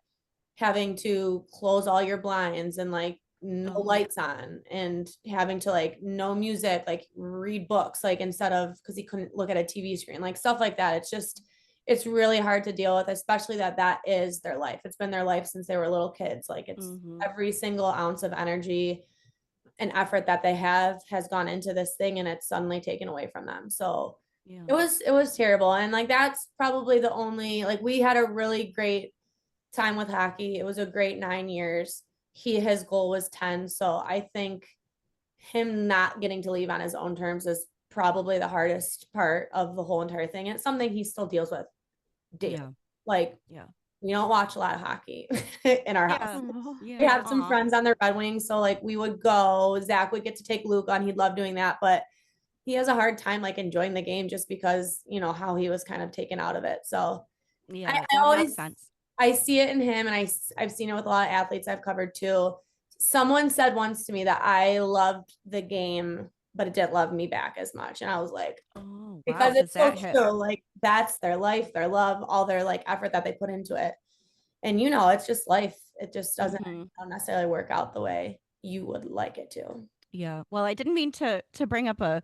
having to close all your blinds and like no lights on and having to like no music, like read books, like instead of because he couldn't look at a TV screen, like stuff like that. It's really hard to deal with, especially that is their life. It's been their life since they were little kids. Like it's every single ounce of energy and effort that they have has gone into this thing and it's suddenly taken away from them. So it was terrible. And like that's probably the only, like we had a really great time with hockey. It was a great 9 years. His goal was 10. So I think him not getting to leave on his own terms is probably the hardest part of the whole entire thing. And it's something he still deals with daily. Like, we don't watch a lot of hockey in our house. We have some friends on the Red Wings. So like we would go, Zach would get to take Luke on. He'd love doing that, but he has a hard time like enjoying the game just because, how he was kind of taken out of it. So I always, makes sense. I see it in him, and I've seen it with a lot of athletes I've covered too. Someone said once to me that I loved the game, but it didn't love me back as much. And I was like, because it's so true. Like that's their life, their love, all their like effort that they put into it. And it's just life. It just doesn't necessarily work out the way you would like it to. Yeah. Well, I didn't mean to bring up a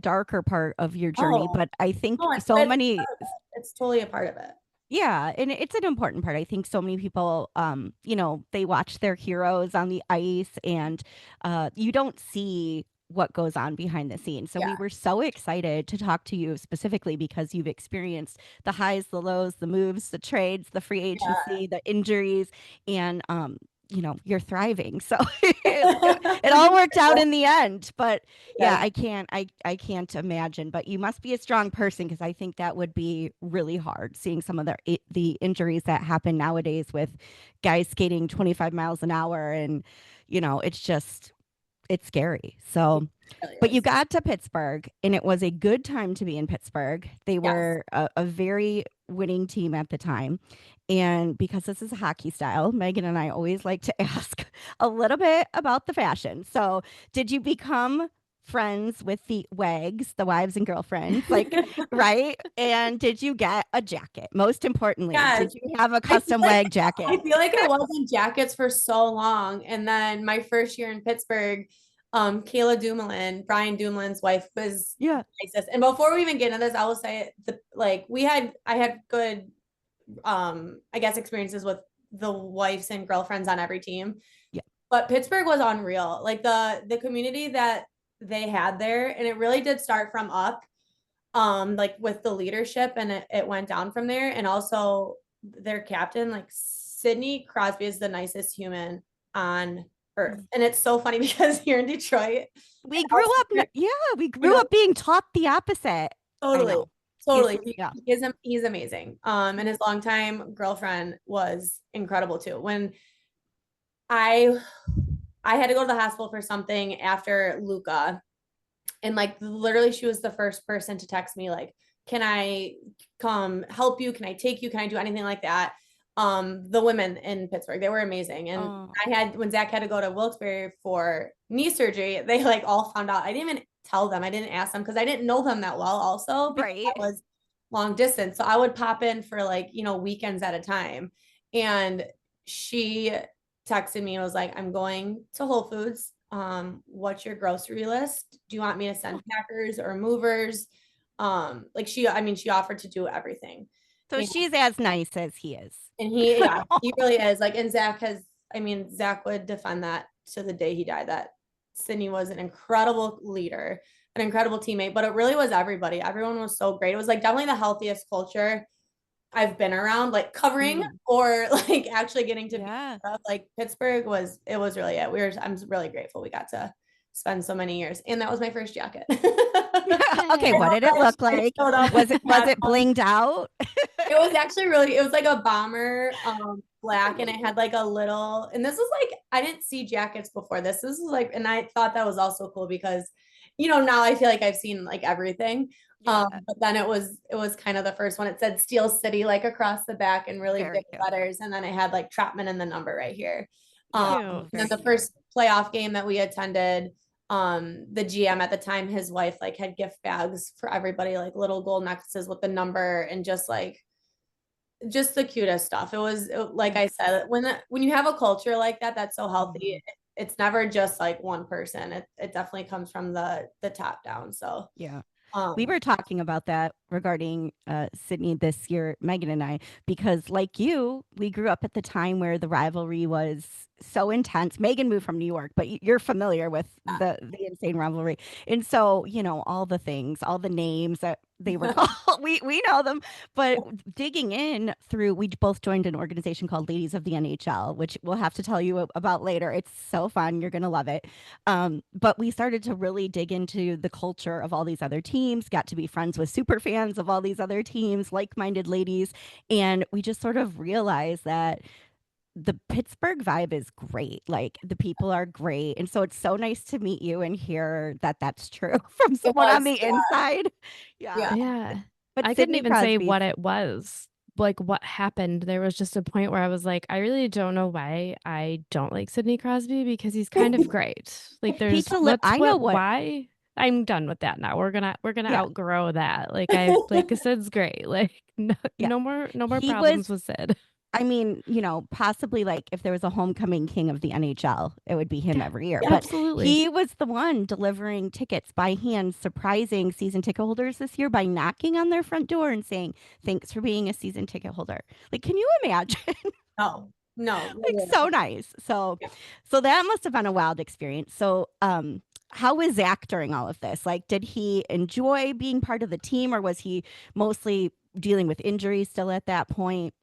darker part of your journey, but I think it's totally a part of it. Yeah, and it's an important part. I think so many people, they watch their heroes on the ice, and you don't see what goes on behind the scenes. So we were so excited to talk to you specifically because you've experienced the highs, the lows, the moves, the trades, the free agency, the injuries, and you're thriving. So it all worked out in the end. But I can't imagine. But you must be a strong person, because I think that would be really hard, seeing some of the injuries that happen nowadays with guys skating 25 miles an hour, and it's scary. So, but you got to Pittsburgh, and it was a good time to be in Pittsburgh. They were a very winning team at the time. And because this is a hockey style, Megan and I always like to ask a little bit about the fashion. So did you become friends with the WAGs, the wives and girlfriends, like, right? And did you get a jacket? Most importantly, did you have a custom WAG jacket? I feel like I was in jackets for so long. And then my first year in Pittsburgh, Kayla Dumoulin, Brian Dumoulin's wife, was nicest. And before we even get into this, I will say I had good I guess experiences with the wives and girlfriends on every team. Yeah. But Pittsburgh was unreal. Like the community that they had there, and it really did start from up, like with the leadership, and it went down from there. And also their captain, like Sidney Crosby is the nicest human on earth. And it's so funny because here in Detroit, we grew up, we grew up being taught the opposite. Totally. Totally. Yeah. He's amazing. And his longtime girlfriend was incredible too. When I had to go to the hospital for something after Luca, and like literally she was the first person to text me like, can I come help you? Can I take you? Can I do anything like that? The women in Pittsburgh, they were amazing. And when Zach had to go to Wilkes-Barre for knee surgery, they like all found out. I didn't even tell them. I didn't ask them because I didn't know them that well also because I was long distance. So I would pop in for like, weekends at a time. And she texted me and was like, I'm going to Whole Foods. What's your grocery list? Do you want me to send packers or movers? She offered to do everything. So she's as nice as he is. And he really is. Like, and Zach would defend that to the day he died, that Sidney was an incredible leader, an incredible teammate, but it really was everybody. Everyone was so great. It was like definitely the healthiest culture I've been around, like covering or like actually getting to be like Pittsburgh was really it. I'm really grateful we got to spend so many years. And that was my first jacket. Okay, what did it look like? Was it blinged out? It was actually it was like a bomber black, and it had like a little, and this was like, I didn't see jackets before this. This was like, and I thought that was also cool because, now I feel like I've seen like everything. But then it was kind of the first one. It said Steel City like across the back in really big letters, and then it had like Trotman and the number right here. And then the first playoff game that we attended, the GM at the time, his wife like had gift bags for everybody, like little gold necklaces with the number, and just the cutest stuff. Like I said, when you have a culture like that that's so healthy, it's never just like one person. It definitely comes from the top down. So we were talking about that regarding Sidney this year, Megan and I, because like you, we grew up at the time where the rivalry was so intense. Megan moved from New York, but you're familiar with the insane rivalry. And so, all the things, all the names that they were called, we know them. But digging in through, we both joined an organization called Ladies of the NHL, which we'll have to tell you about later. It's so fun. You're going to love it. But we started to really dig into the culture of all these other teams, got to be friends with super fans of all these other teams, like-minded ladies. And we just sort of realized that the Pittsburgh vibe is great. Like the people are great. And so it's so nice to meet you and hear that that's true from someone on the inside. Yeah. But I couldn't even say what it was, like what happened. There was just a point where I was like, I really don't know why I don't like Sidney Crosby, because he's kind of great. Like there's why. I'm done with that now. We're gonna outgrow that. Like Sid's great. Like no more problems with Sid. I mean, possibly like if there was a homecoming king of the NHL, it would be him every year. But absolutely. He was the one delivering tickets by hand, surprising season ticket holders this year by knocking on their front door and saying, "Thanks for being a season ticket holder." Like, can you imagine? No. Like so nice. So that must have been a wild experience. So, how was Zach during all of this? Like, did he enjoy being part of the team, or was he mostly dealing with injuries still at that point?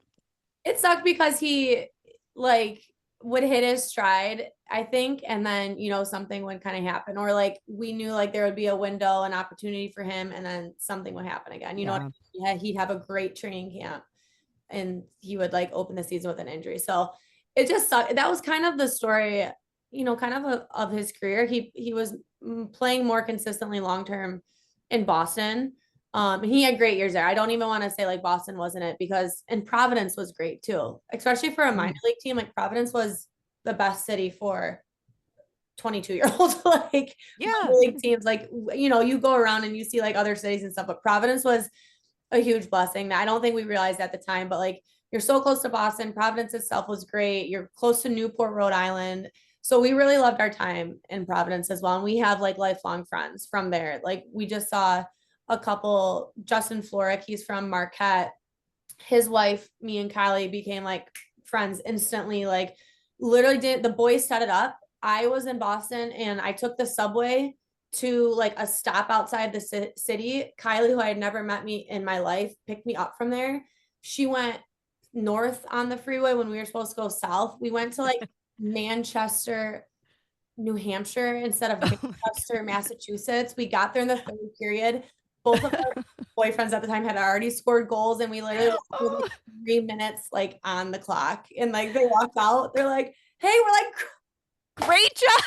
It sucked because he like would hit his stride, I think, and then something would kind of happen, or like we knew like there would be a window, an opportunity for him, and then something would happen again. He'd have a great training camp, and he would like open the season with an injury. So it just sucked. That was kind of the story, kind of his career. He was playing more consistently long term in Boston. He had great years there. I don't even want to say like Boston wasn't it, and Providence was great too, especially for a minor league team. Like Providence was the best city for 22-year-olds. Like minor league teams, like, you go around and you see like other cities and stuff, but Providence was a huge blessing that I don't think we realized at the time, but like you're so close to Boston. Providence itself was great. You're close to Newport, Rhode Island. So we really loved our time in Providence as well. And we have like lifelong friends from there. Like we just saw a couple, Justin Florick, he's from Marquette. His wife, me and Kylie became like friends instantly. Like literally the boys set it up. I was in Boston and I took the subway to like a stop outside the city. Kylie, who I had never met me in my life, picked me up from there. She went north on the freeway when we were supposed to go south. We went to like Manchester, New Hampshire instead of Oh my Manchester, Massachusetts. We got there in the third period. Both of our boyfriends at the time had already scored goals, and we literally left with like Oh, 3 minutes like on the clock. And like they walked out, they're like, "Hey, we're like, great job.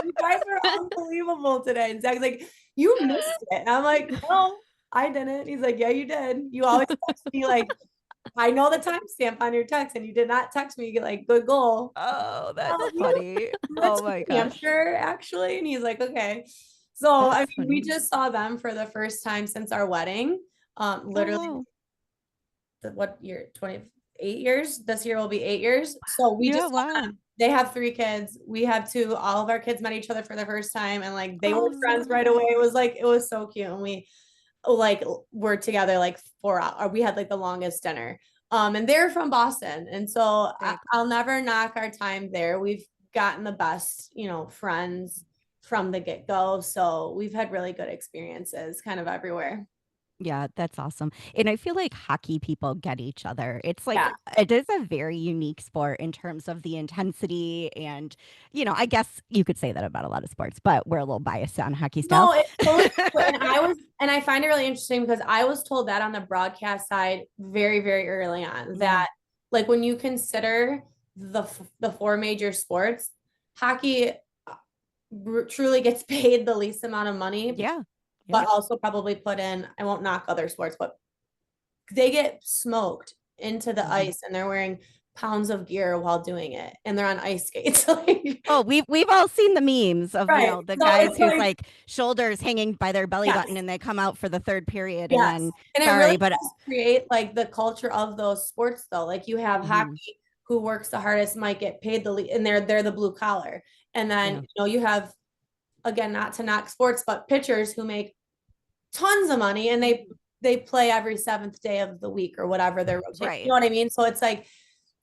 you guys are unbelievable today." And Zach's like, "You missed it." And I'm like, "No, I didn't." He's like, "Yeah, you did. You always text me like, I know the timestamp on your text, and you did not text me like good goal." Oh, that's Oh, funny. that's Oh my New gosh. Hampshire, actually. And he's like, "Okay." So, I That's mean, we funny. just saw them for the first time since our wedding. Oh, Literally, wow. what year? 28 years. This year will be 8 years. So we Yeah, just saw wow. them. They have 3 kids. We have 2. All of our kids met each other for the first time, and like they were friends right Oh, away. It was so cute. And we like were together like 4 hours. We had like the longest dinner. And they're from Boston. And so very I'll never knock our time there. We've gotten the best, friends from the get-go. So we've had really good experiences kind of everywhere. Yeah, that's awesome. And I feel like hockey people get each other. It's like Yeah. it is a very unique sport in terms of the intensity and, I guess you could say that about a lot of sports, but we're a little biased on hockey style. No, it's totally true. And I find it really interesting because I was told that on the broadcast side very, very early on Mm, that like when you consider the 4 major sports, hockey truly gets paid the least amount of money, yeah. but Yep. also probably put in, I won't knock other sports, but they get smoked into the Mhm. ice and they're wearing pounds of gear while doing it and they're on ice skates. Like, Oh, we've all seen the memes of, right. the So guys it's whose like, like shoulders hanging by their belly yes, button and they come out for the third period and yes. then And it really sorry, but does create like the culture of those sports though. Like you have mhm, hockey who works the hardest might get paid and they're the blue collar. And then, yeah. you have, again, not to knock sports, but pitchers who make tons of money and they play every seventh day of the week or whatever their rotation. You Right. know what I mean? So it's like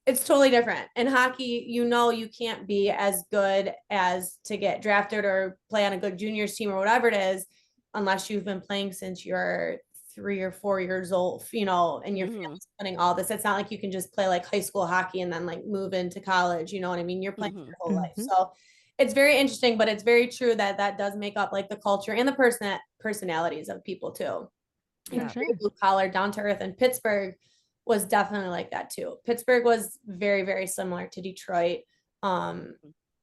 it's totally different. In hockey, you can't be as good as to get drafted or play on a good juniors team or whatever it is, unless you've been playing since you're 3 or 4 years old, and your Mhm. family's putting all this. It's not like you can just play like high school hockey and then like move into college. You know what I mean? You're playing Mhm. your whole life. Mhm. So it's very interesting, but it's very true that that does make up like the culture and the personalities of people too. And For Yeah. very sure. blue collar, down to earth. And Pittsburgh was definitely like that too. Pittsburgh was very, very similar to Detroit, um,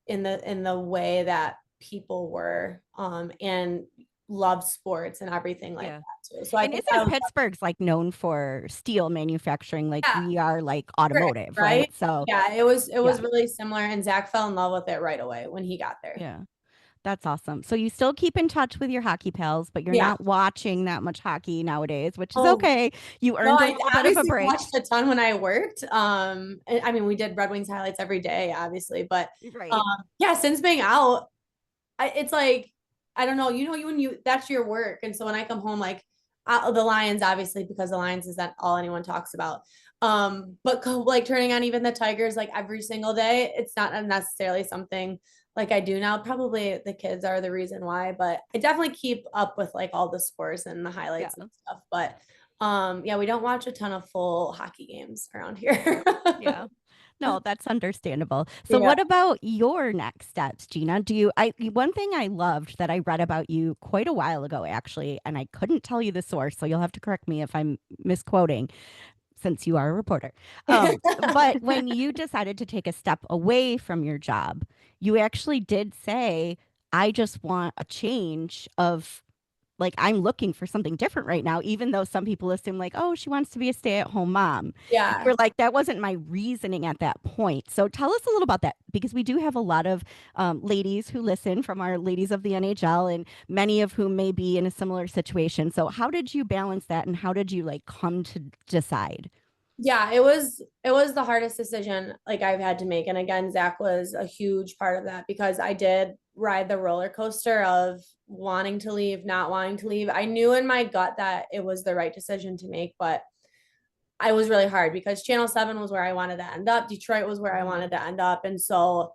in the way that people were, and loved sports and everything like Yeah. that too. So I And think that isn't was, Pittsburgh's like known for steel manufacturing like yeah, we are like great, automotive, right? right? So, Yeah, it was yeah. really similar, and Zach fell in love with it right away when he got there. Yeah. That's awesome. So you still keep in touch with your hockey pals, but you're Yeah. not watching that much hockey nowadays, which is Oh, okay. You no, earned a I little bit of a obviously break. watched a ton when I worked. And, I mean, we did Red Wings highlights every day, obviously, but um, Right. yeah, since being out, it's like I don't know, when you that's your work, and so when I come home, like the Lions, obviously, because the Lions is that all anyone talks about. But like turning on even the Tigers like every single day, it's not necessarily something like I do now. Probably the kids are the reason why, but I definitely keep up with like all the scores and the Yeah. highlights and stuff. But yeah, we don't watch a ton of full hockey games around here. Yeah. No, that's understandable. So Yeah. what about your next steps, Gina? One thing I loved that I read about you quite a while ago actually, and I couldn't tell you the source, so you'll have to correct me if I'm misquoting since you are a reporter. But when you decided to take a step away from your job, you actually did say, I just want a change of like I'm looking for something different right now, even though some people assume like, oh, she wants to be a stay-at-home mom. You Yeah. were like, that wasn't my reasoning at that point. So tell us a little about that because we do have a lot of ladies who listen from our ladies of the NHL, and many of whom may be in a similar situation. So how did you balance that, and how did you like come to decide? Yeah, it was the hardest decision like I've had to make. And again, Zach was a huge part of that because I did ride the roller coaster of wanting to leave, not wanting to leave. I knew in my gut that it was the right decision to make, but I was really hard because Channel 7 was where I wanted to end up. Detroit was where I Mhm. wanted to end up. And so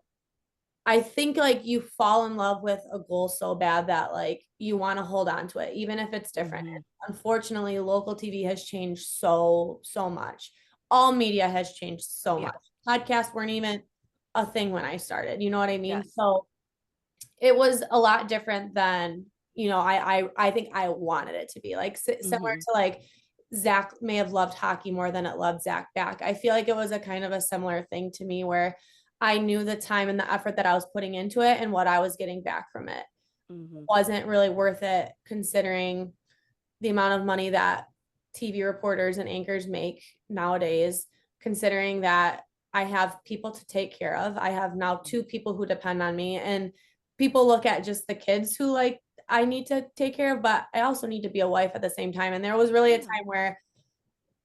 I think like you fall in love with a goal so bad that like you want to hold on to it, even if it's different. Mhm. Unfortunately, local TV has changed so, so much. all media has changed so Yeah. much. Podcasts weren't even a thing when I started. You know what I mean? Yes. So it was a lot different than, I think I wanted it to be like similar Mhm. to like Zach may have loved hockey more than it loved Zach back. I feel like it was a kind of a similar thing to me where I knew the time and the effort that I was putting into it and what I was getting back from it Mhm. wasn't really worth it considering the amount of money that TV reporters and anchors make nowadays, considering that I have people to take care of. I have now 2 people who depend on me, and people look at just the kids who like I need to take care of, but I also need to be a wife at the same time. And there was really a Yeah. time where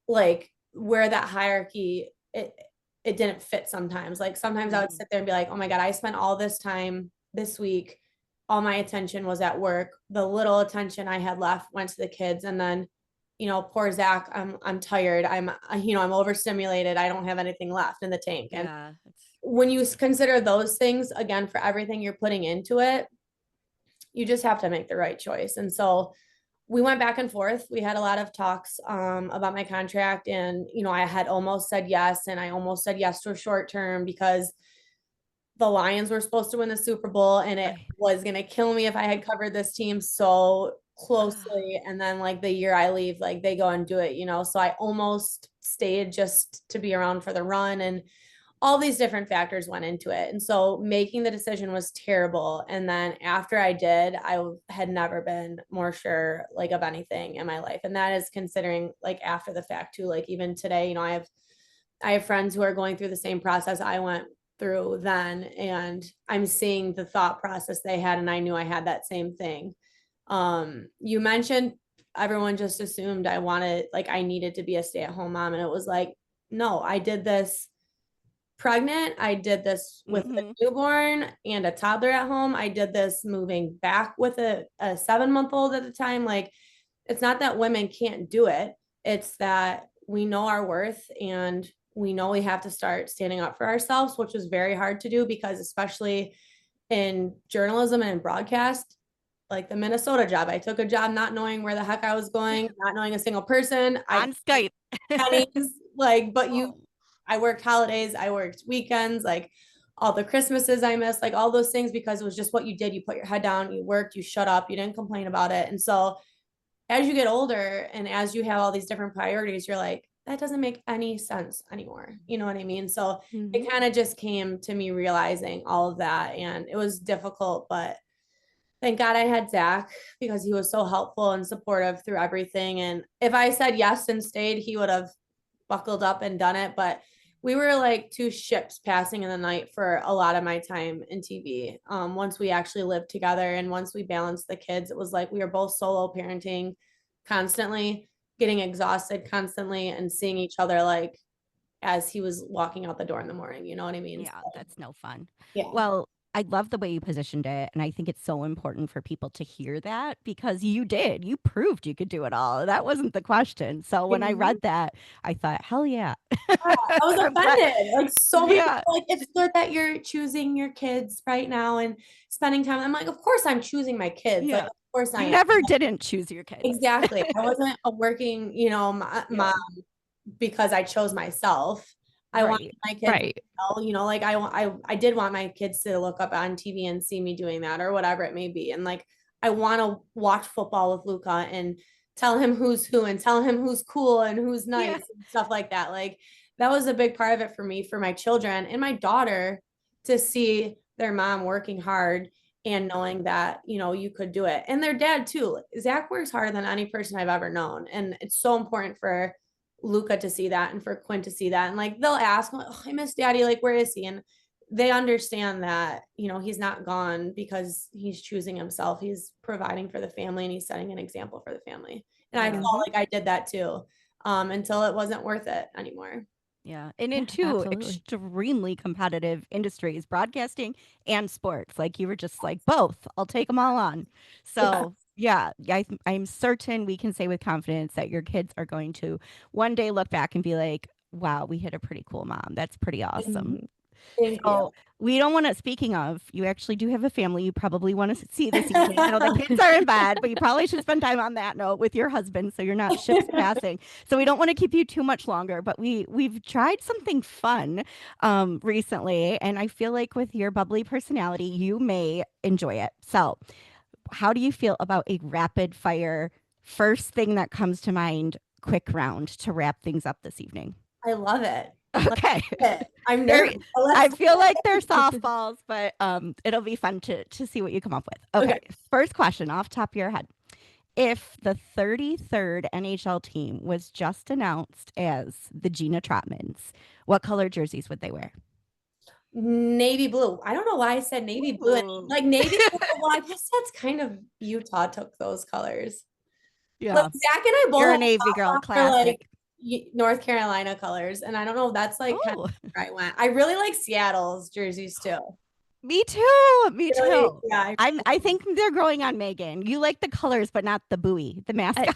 like where that hierarchy it didn't fit sometimes. Like sometimes I would Mhm. sit there and be like, oh my God, I spent all this time this week. All my attention was at work. The little attention I had left went to the kids. And then, poor Zach, I'm tired. I'm overstimulated. I don't have anything left in the tank. And Yeah. when you consider those things again for everything you're putting into it, you just have to make the right choice. And so we went back and forth. We had a lot of talks about my contract, and I had almost said yes, and I almost said yes to a short term because the Lions were supposed to win the Super Bowl, and it Right. was gonna kill me if I had covered this team so closely. And then like the year I leave, like they go and do it, So I almost stayed just to be around for the run, and all these different factors went into it. And so making the decision was terrible. And then after I did, I had never been more sure like of anything in my life. And that is considering like after the fact too, like even today, I have friends who are going through the same process I went through then, and I'm seeing the thought process they had, and I knew I had that same thing. You mentioned everyone just assumed I needed to be a stay-at-home mom, and it was like, no, I did this pregnant. I did this with a Mhm. newborn and a toddler at home. I did this moving back with a 7-month-old at the time. Like, it's not that women can't do it. It's that we know our worth, and we know we have to start standing up for ourselves, which was very hard to do because especially in journalism and in broadcast, like the Minnesota job, I took a job not knowing where the heck I was going, not knowing a single person. I On Skype. pennies, like, but Oh. I worked holidays, I worked weekends, like all the Christmases I missed, like all those things because it was just what you did. You put your head down, you worked, you shut up, you didn't complain about it. And so as you get older and as you have all these different priorities, you're like, that doesn't make any sense anymore. You know what I mean? So Mhm. it kind of just came to me realizing all of that. And it was difficult, but thank God I had Zach because he was so helpful and supportive through everything. And if I said yes and stayed, he would have buckled up and done it. But we were like 2 ships passing in the night for a lot of my time in TV. Once we actually lived together and once we balanced the kids, it was like we were both solo parenting constantly, getting exhausted constantly, and seeing each other like as he was walking out the door in the morning. You know what I mean? Yeah, So, that's no fun. yeah. Well, I love the way you positioned it. And I think it's so important for people to hear that because you did. You proved you could do it all. That wasn't the question. So when I Mhm. read that, I thought, hell yeah. Yeah, I was I'm glad. offended. Like so many people Yeah. were like, it's good that you're choosing your kids right now and spending time. I'm like, of course I'm choosing my kids. Like, Yeah. of course I You am. never didn't choose your kids. Exactly. I wasn't a working, Yeah. mom because I chose myself. I wanted Right. my kids, Right. like I did want my kids to look up on TV and see me doing that or whatever it may be. And like I want to watch football with Luca and tell him who's who and tell him who's cool and who's nice Yeah. and stuff like that. Like that was a big part of it for me, for my children and my daughter to see their mom working hard and knowing that you could do it, and their dad too. Zach works harder than any person I've ever known, and it's so important for Luca to see that and for Quinn to see that. And like they'll ask, oh, I miss daddy, like where is he? And they understand that he's not gone because he's choosing himself. He's providing for the family and he's setting an example for the family. And I felt Yeah. Mhm. like I did that too, until it wasn't worth it anymore. Yeah. And in Yeah, two absolutely. extremely competitive industries, broadcasting and sports. Like you were just like, both. I'll take them all on. Yeah. So, yeah, I'm certain we can say with confidence that your kids are going to one day look back and be like, wow, we hit a pretty cool mom. That's pretty awesome. Mhm. Thank you. So we don't want to, speaking of, you actually do have a family you probably want to see this evening. I know the kids are in bed, but you probably should spend time on that note with your husband so you're not ships passing. So we don't want to keep you too much longer, but we've tried something fun recently, and I feel like with your bubbly personality, you may enjoy it. So how do you feel about a rapid fire first thing that comes to mind quick round to wrap things up this evening? I love it. Okay. I'm Very- nervous. I feel like they're softballs, but it'll be fun to see what you come up with. Okay. First question off top of your head. If the 33rd NHL team was just announced as the Jeanna Trotmans, what color jerseys would they wear? Navy blue. I don't know why I said navy blue. Ooh. Like navy blue, well, I guess that's kind of Utah took those colors. Yeah. Like Zach and I both You're a have Navy girl, soft for, classic. North Carolina colors, and I don't know. That's like kind of where I went. I really like Seattle's jerseys too. Me too. Me Really, too. yeah. I think they're growing on Megan. You like the colors, but not the buoy, the mascot.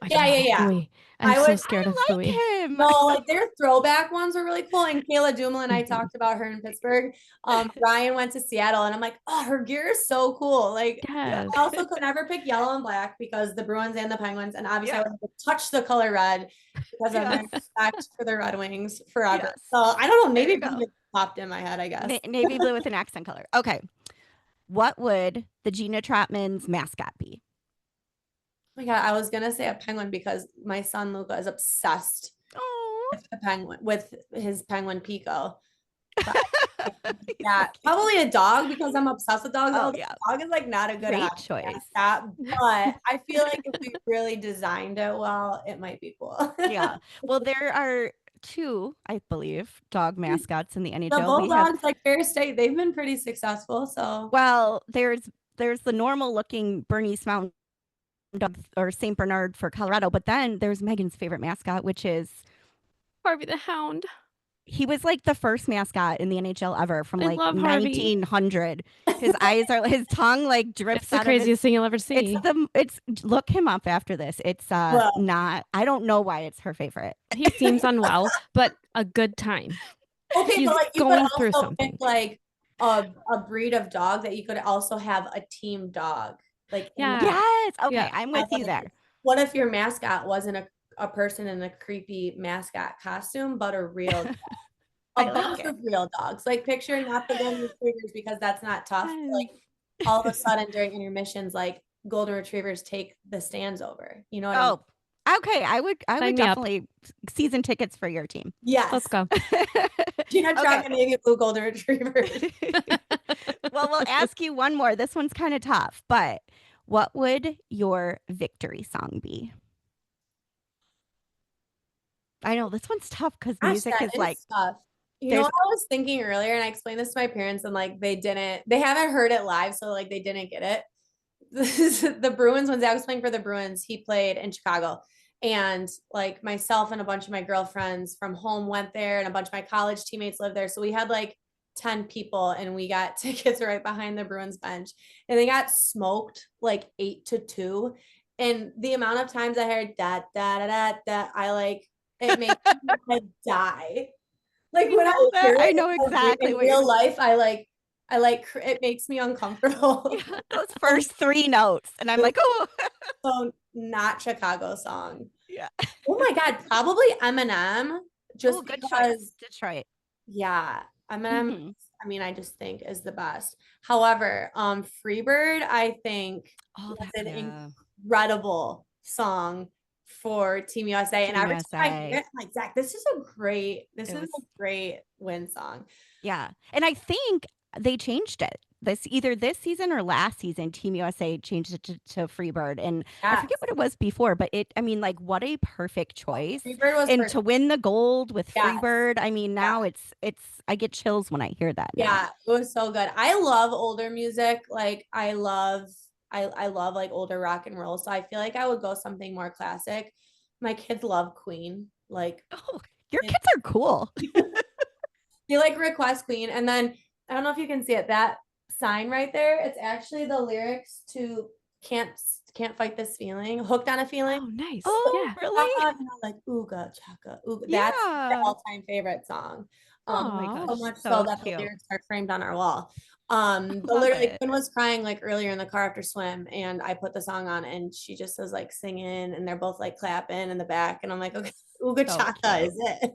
Yeah. Buoy. I'm so scared of like Buoy. him. No, like their throwback ones were really cool. And Kayla Dumel and I talked about her in Pittsburgh. Ryan went to Seattle, and I'm like, oh, her gear is so cool. Like, Yes. I also could never pick yellow and black because the Bruins and the Penguins, and obviously I would have to touch the color red because of my respect for the Red Wings forever. Yes. So I don't know, maybe There you it popped in my head, I guess. Navy blue with an accent color. Okay. What would the Jeanna Trotman's mascot be? Oh my God, I was gonna say a penguin because my son Luca is obsessed Oh, with the penguin, with his penguin Pico. Yeah, probably a dog because I'm obsessed with dogs. Oh, yeah. Dog is like not a good Great choice. mascot, but I feel like if we really designed it well, it might be cool. Yeah. Well, there are two, I believe, dog mascots in the The NHL. We have, Bulldogs, like Fair State, they've been pretty successful. So well, there's the normal looking Bernese Mountain Dog or Saint Bernard for Colorado, but then there's Megan's favorite mascot, which is Harvey the Hound. he was like the first mascot in the NHL ever from I like love Harvey. 1900. His eyes are, his tongue like drips It's the out of his, craziest thing you'll ever see. it's look him up after this. It's not, I don't know why it's her favorite. He seems unwell, but a good time. okay, He's but like you going could through also something. pick like a breed of dog that you could also have a team dog. Like Yeah. Yes. Okay. Yeah. I'm with you there. What if your mascot wasn't a person in a creepy mascot costume, but a real dog? A bunch of real dogs. Like picture not the golden retrievers because that's not tough. Like all of a sudden during intermissions, like golden retrievers take the stands over. You know what I mean? Okay. I would definitely season tickets for your team. Yes. Let's go. Jeanna Trotman, Navy blue golden retrievers. Well, we'll ask you one more. This one's kind of tough, but what would your victory song be? I know this one's tough because music is like tough. You know what I was thinking earlier, and I explained this to my parents, and like they haven't heard it live, so like they didn't get it. This is the Bruins. When Zach was playing for the Bruins, he played in Chicago, and like myself and a bunch of my girlfriends from home went there, and a bunch of my college teammates lived there. So we had like 10 people, and we got tickets right behind the Bruins bench, and they got smoked like 8-2. And the amount of times I heard da da da da da, I like it made me die. Like when I know exactly in what real life, I like it makes me uncomfortable. Yeah, those first three notes, and I'm like, oh. So not Chicago song. Yeah. Oh my God, probably Eminem. Just good because, choice. Detroit. Yeah, Eminem. I mean, I just think is the best. However, Freebird, I think was an incredible song for Team USA. And every time I hear it, I'm like, Zach, this is a great win song. Yeah. And I think they changed it. Either this season or last season, Team USA changed it to Freebird. And I forget what it was before, but what a perfect choice. Freebird was perfect. To win the gold with Freebird. I mean, now I get chills when I hear that. Yeah, it was so good. I love older music. Like I love like older rock and roll. So I feel like I would go something more classic. My kids love Queen. Like, your kids are cool. They like request Queen. And then I don't know if you can see it, that sign right there, it's actually the lyrics to Can't Fight This Feeling, Hooked on a Feeling. Oh, nice. Oh, yeah. Really? Like Ooga Chaka Ooga. That's their all-time favorite song. Oh my Aw. gosh, So much so so that the cute. lyrics are framed on our wall. But Love literally it. Quinn was crying like earlier in the car after swim, and I put the song on, and she just was like singing, and they're both like clapping in the back, and I'm like, okay, Uga So Chaka cute. is it?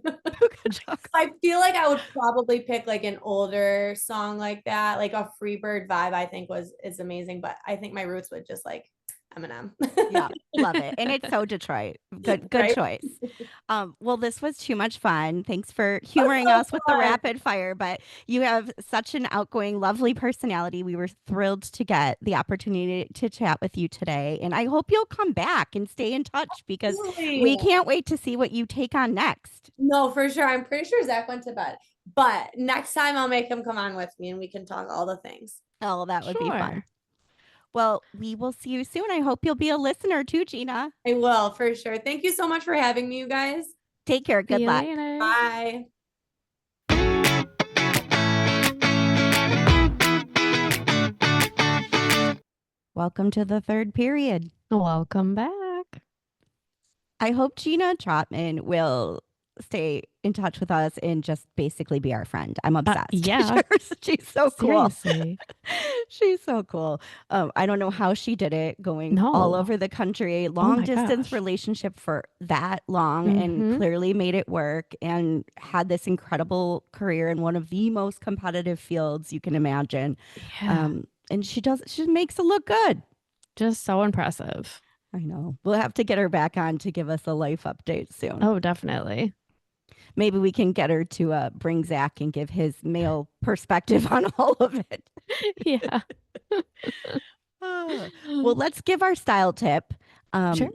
Good job. I feel like I would probably pick like an older song like that, like a Freebird vibe. I think is amazing, but I think my roots would just like Eminem. Yeah, love it. And it's so Detroit. Good Right? choice. Well, this was too much fun. Thanks for That's humoring so us with the fun. rapid fire, but you have such an outgoing, lovely personality. We were thrilled to get the opportunity to chat with you today. And I hope you'll come back and stay in touch because Absolutely. we can't wait to see what you take on next. No, for sure. I'm pretty sure Zach went to bed. But next time I'll make him come on with me and we can talk all the things. Oh, that would be fun. Sure. Well, we will see you soon. I hope you'll be a listener too, Gina. I will for sure. Thank you so much for having me, you guys. Take care. See Good you luck. later. Bye. Welcome to the third period. Welcome back. I hope Jeanna Trotman will stay in touch with us and just basically be our friend. I'm obsessed. Yeah. She's so cool. Seriously. She's so cool. I don't know how she did it going all No. over the country, long my distance gosh. relationship for that long and Mhm. clearly made it work and had this incredible career in one of the most competitive fields you can imagine. Yeah. And she makes it look good. Just so impressive. I know. We'll have to get her back on to give us a life update soon. Oh, definitely. Maybe we can get her to bring Zach and give his male perspective on all of it. Yeah. Well, let's give our style tip. Sure.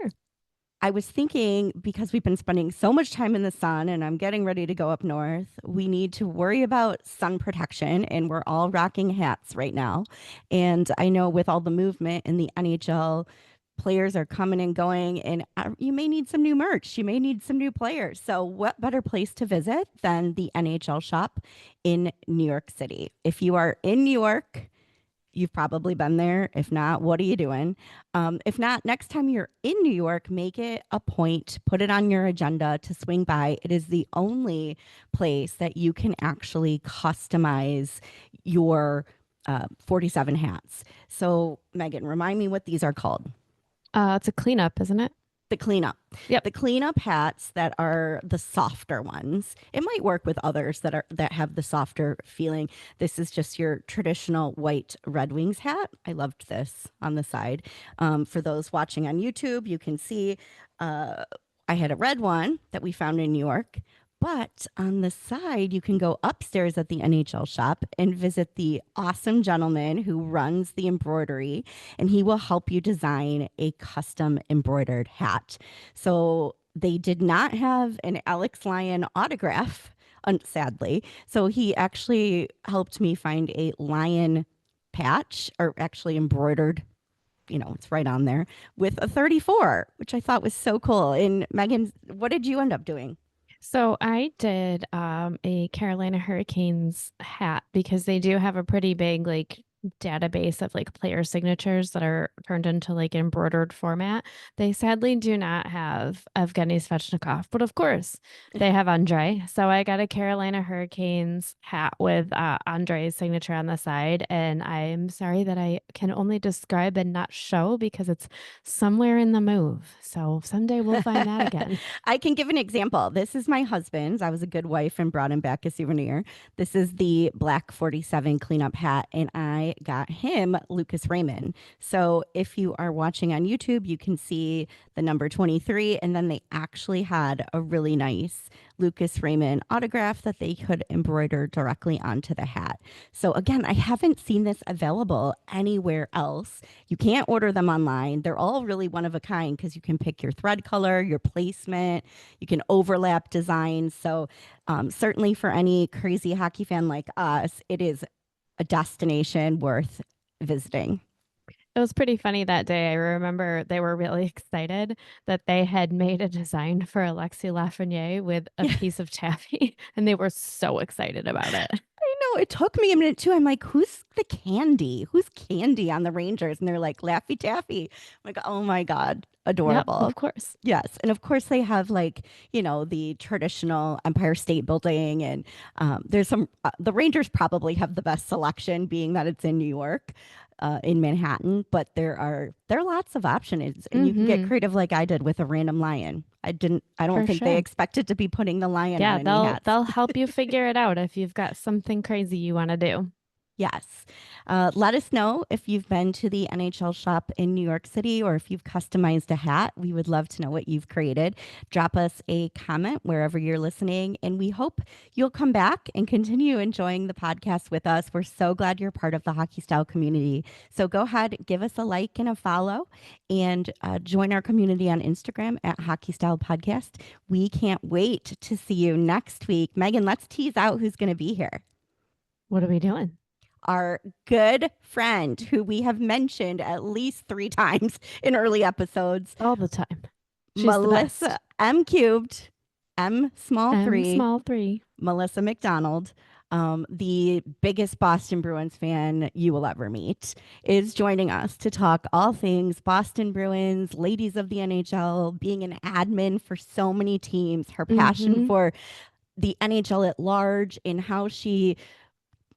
I was thinking because we've been spending so much time in the sun and I'm getting ready to go up north, we need to worry about sun protection. And we're all rocking hats right now. And I know with all the movement in the NHL, players are coming and going, and you may need some new merch. You may need some new players. So, what better place to visit than the NHL shop in New York City? If you are in New York, you've probably been there. If not, what are you doing? If not, next time you're in New York, make it a point, put it on your agenda to swing by. It is the only place that you can actually customize your 47 hats. So, Megan, remind me what these are called. It's a cleanup, isn't it? The cleanup. Yep. The cleanup hats that are the softer ones. It might work with others that have the softer feeling. This is just your traditional white Red Wings hat. I loved this on the side. For those watching on YouTube, you can see I had a red one that we found in New York. But on the side, you can go upstairs at the NHL shop and visit the awesome gentleman who runs the embroidery, and he will help you design a custom embroidered hat. So they did not have an Alex Lyon autograph, sadly. So he actually helped me find a lion patch, or actually embroidered. It's right on there with a 34, which I thought was so cool. And Megan, what did you end up doing? So I did a Carolina Hurricanes hat because they do have a pretty big like database of like player signatures that are turned into like embroidered format. They sadly do not have Evgeny Svechnikov, but of course they have Andre. So I got a Carolina Hurricanes hat with Andre's signature on the side, and I'm sorry that I can only describe and not show because it's somewhere in the move. So someday we'll find that again. I can give an example. This is my husband's. I was a good wife and brought him back a souvenir. This is the black 47 cleanup hat, and I got him Lucas Raymond. So if you are watching on YouTube, you can see the number 23, and then they actually had a really nice Lucas Raymond autograph that they could embroider directly onto the hat. So again, I haven't seen this available anywhere else. You can't order them online. They're all really one of a kind because you can pick your thread color, your placement, you can overlap designs. So certainly for any crazy hockey fan like us, it is a destination worth visiting. It was pretty funny that day. I remember they were really excited that they had made a design for Alexis Lafreniere with a piece of taffy, and they were so excited about it. I know. It took me a minute too. I'm like, who's the Candy? Who's Candy on the Rangers? And they're like Laffy Taffy. I'm like, oh my God, Yep, adorable. of course. Yes. And of course, they have like, the traditional Empire State Building. And there's the Rangers probably have the best selection, being that it's in New York, in Manhattan. But there are lots of options. And you can get Mm-hmm. creative like I did with a random lion. I don't For think they sure. expected to be putting the lion on Yeah, any hats. they'll help you figure it out if you've got something crazy you want to do. Yes. Let us know if you've been to the NHL shop in New York City or if you've customized a hat. We would love to know what you've created. Drop us a comment wherever you're listening, and we hope you'll come back and continue enjoying the podcast with us. We're so glad you're part of the Hockey Style community. So go ahead, give us a like and a follow, and join our community on Instagram at Hockey Style Podcast. We can't wait to see you next week. Megan, let's tease out who's going to be here. What are we doing? Our good friend who we have mentioned at least 3 times in early episodes, All the time. She's Melissa the best. M cubed, M small M 3, small 3. Melissa McDonald, the biggest Boston Bruins fan you will ever meet, is joining us to talk all things Boston Bruins, ladies of the NHL, being an admin for so many teams, her passion Mm-hmm. for the NHL at large, and how she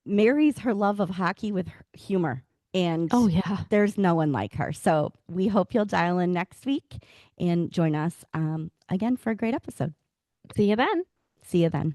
marries her love of hockey with humor. And Oh, yeah. there's no one like her. So we hope you'll dial in next week and join us again for a great episode. See you then. See you then.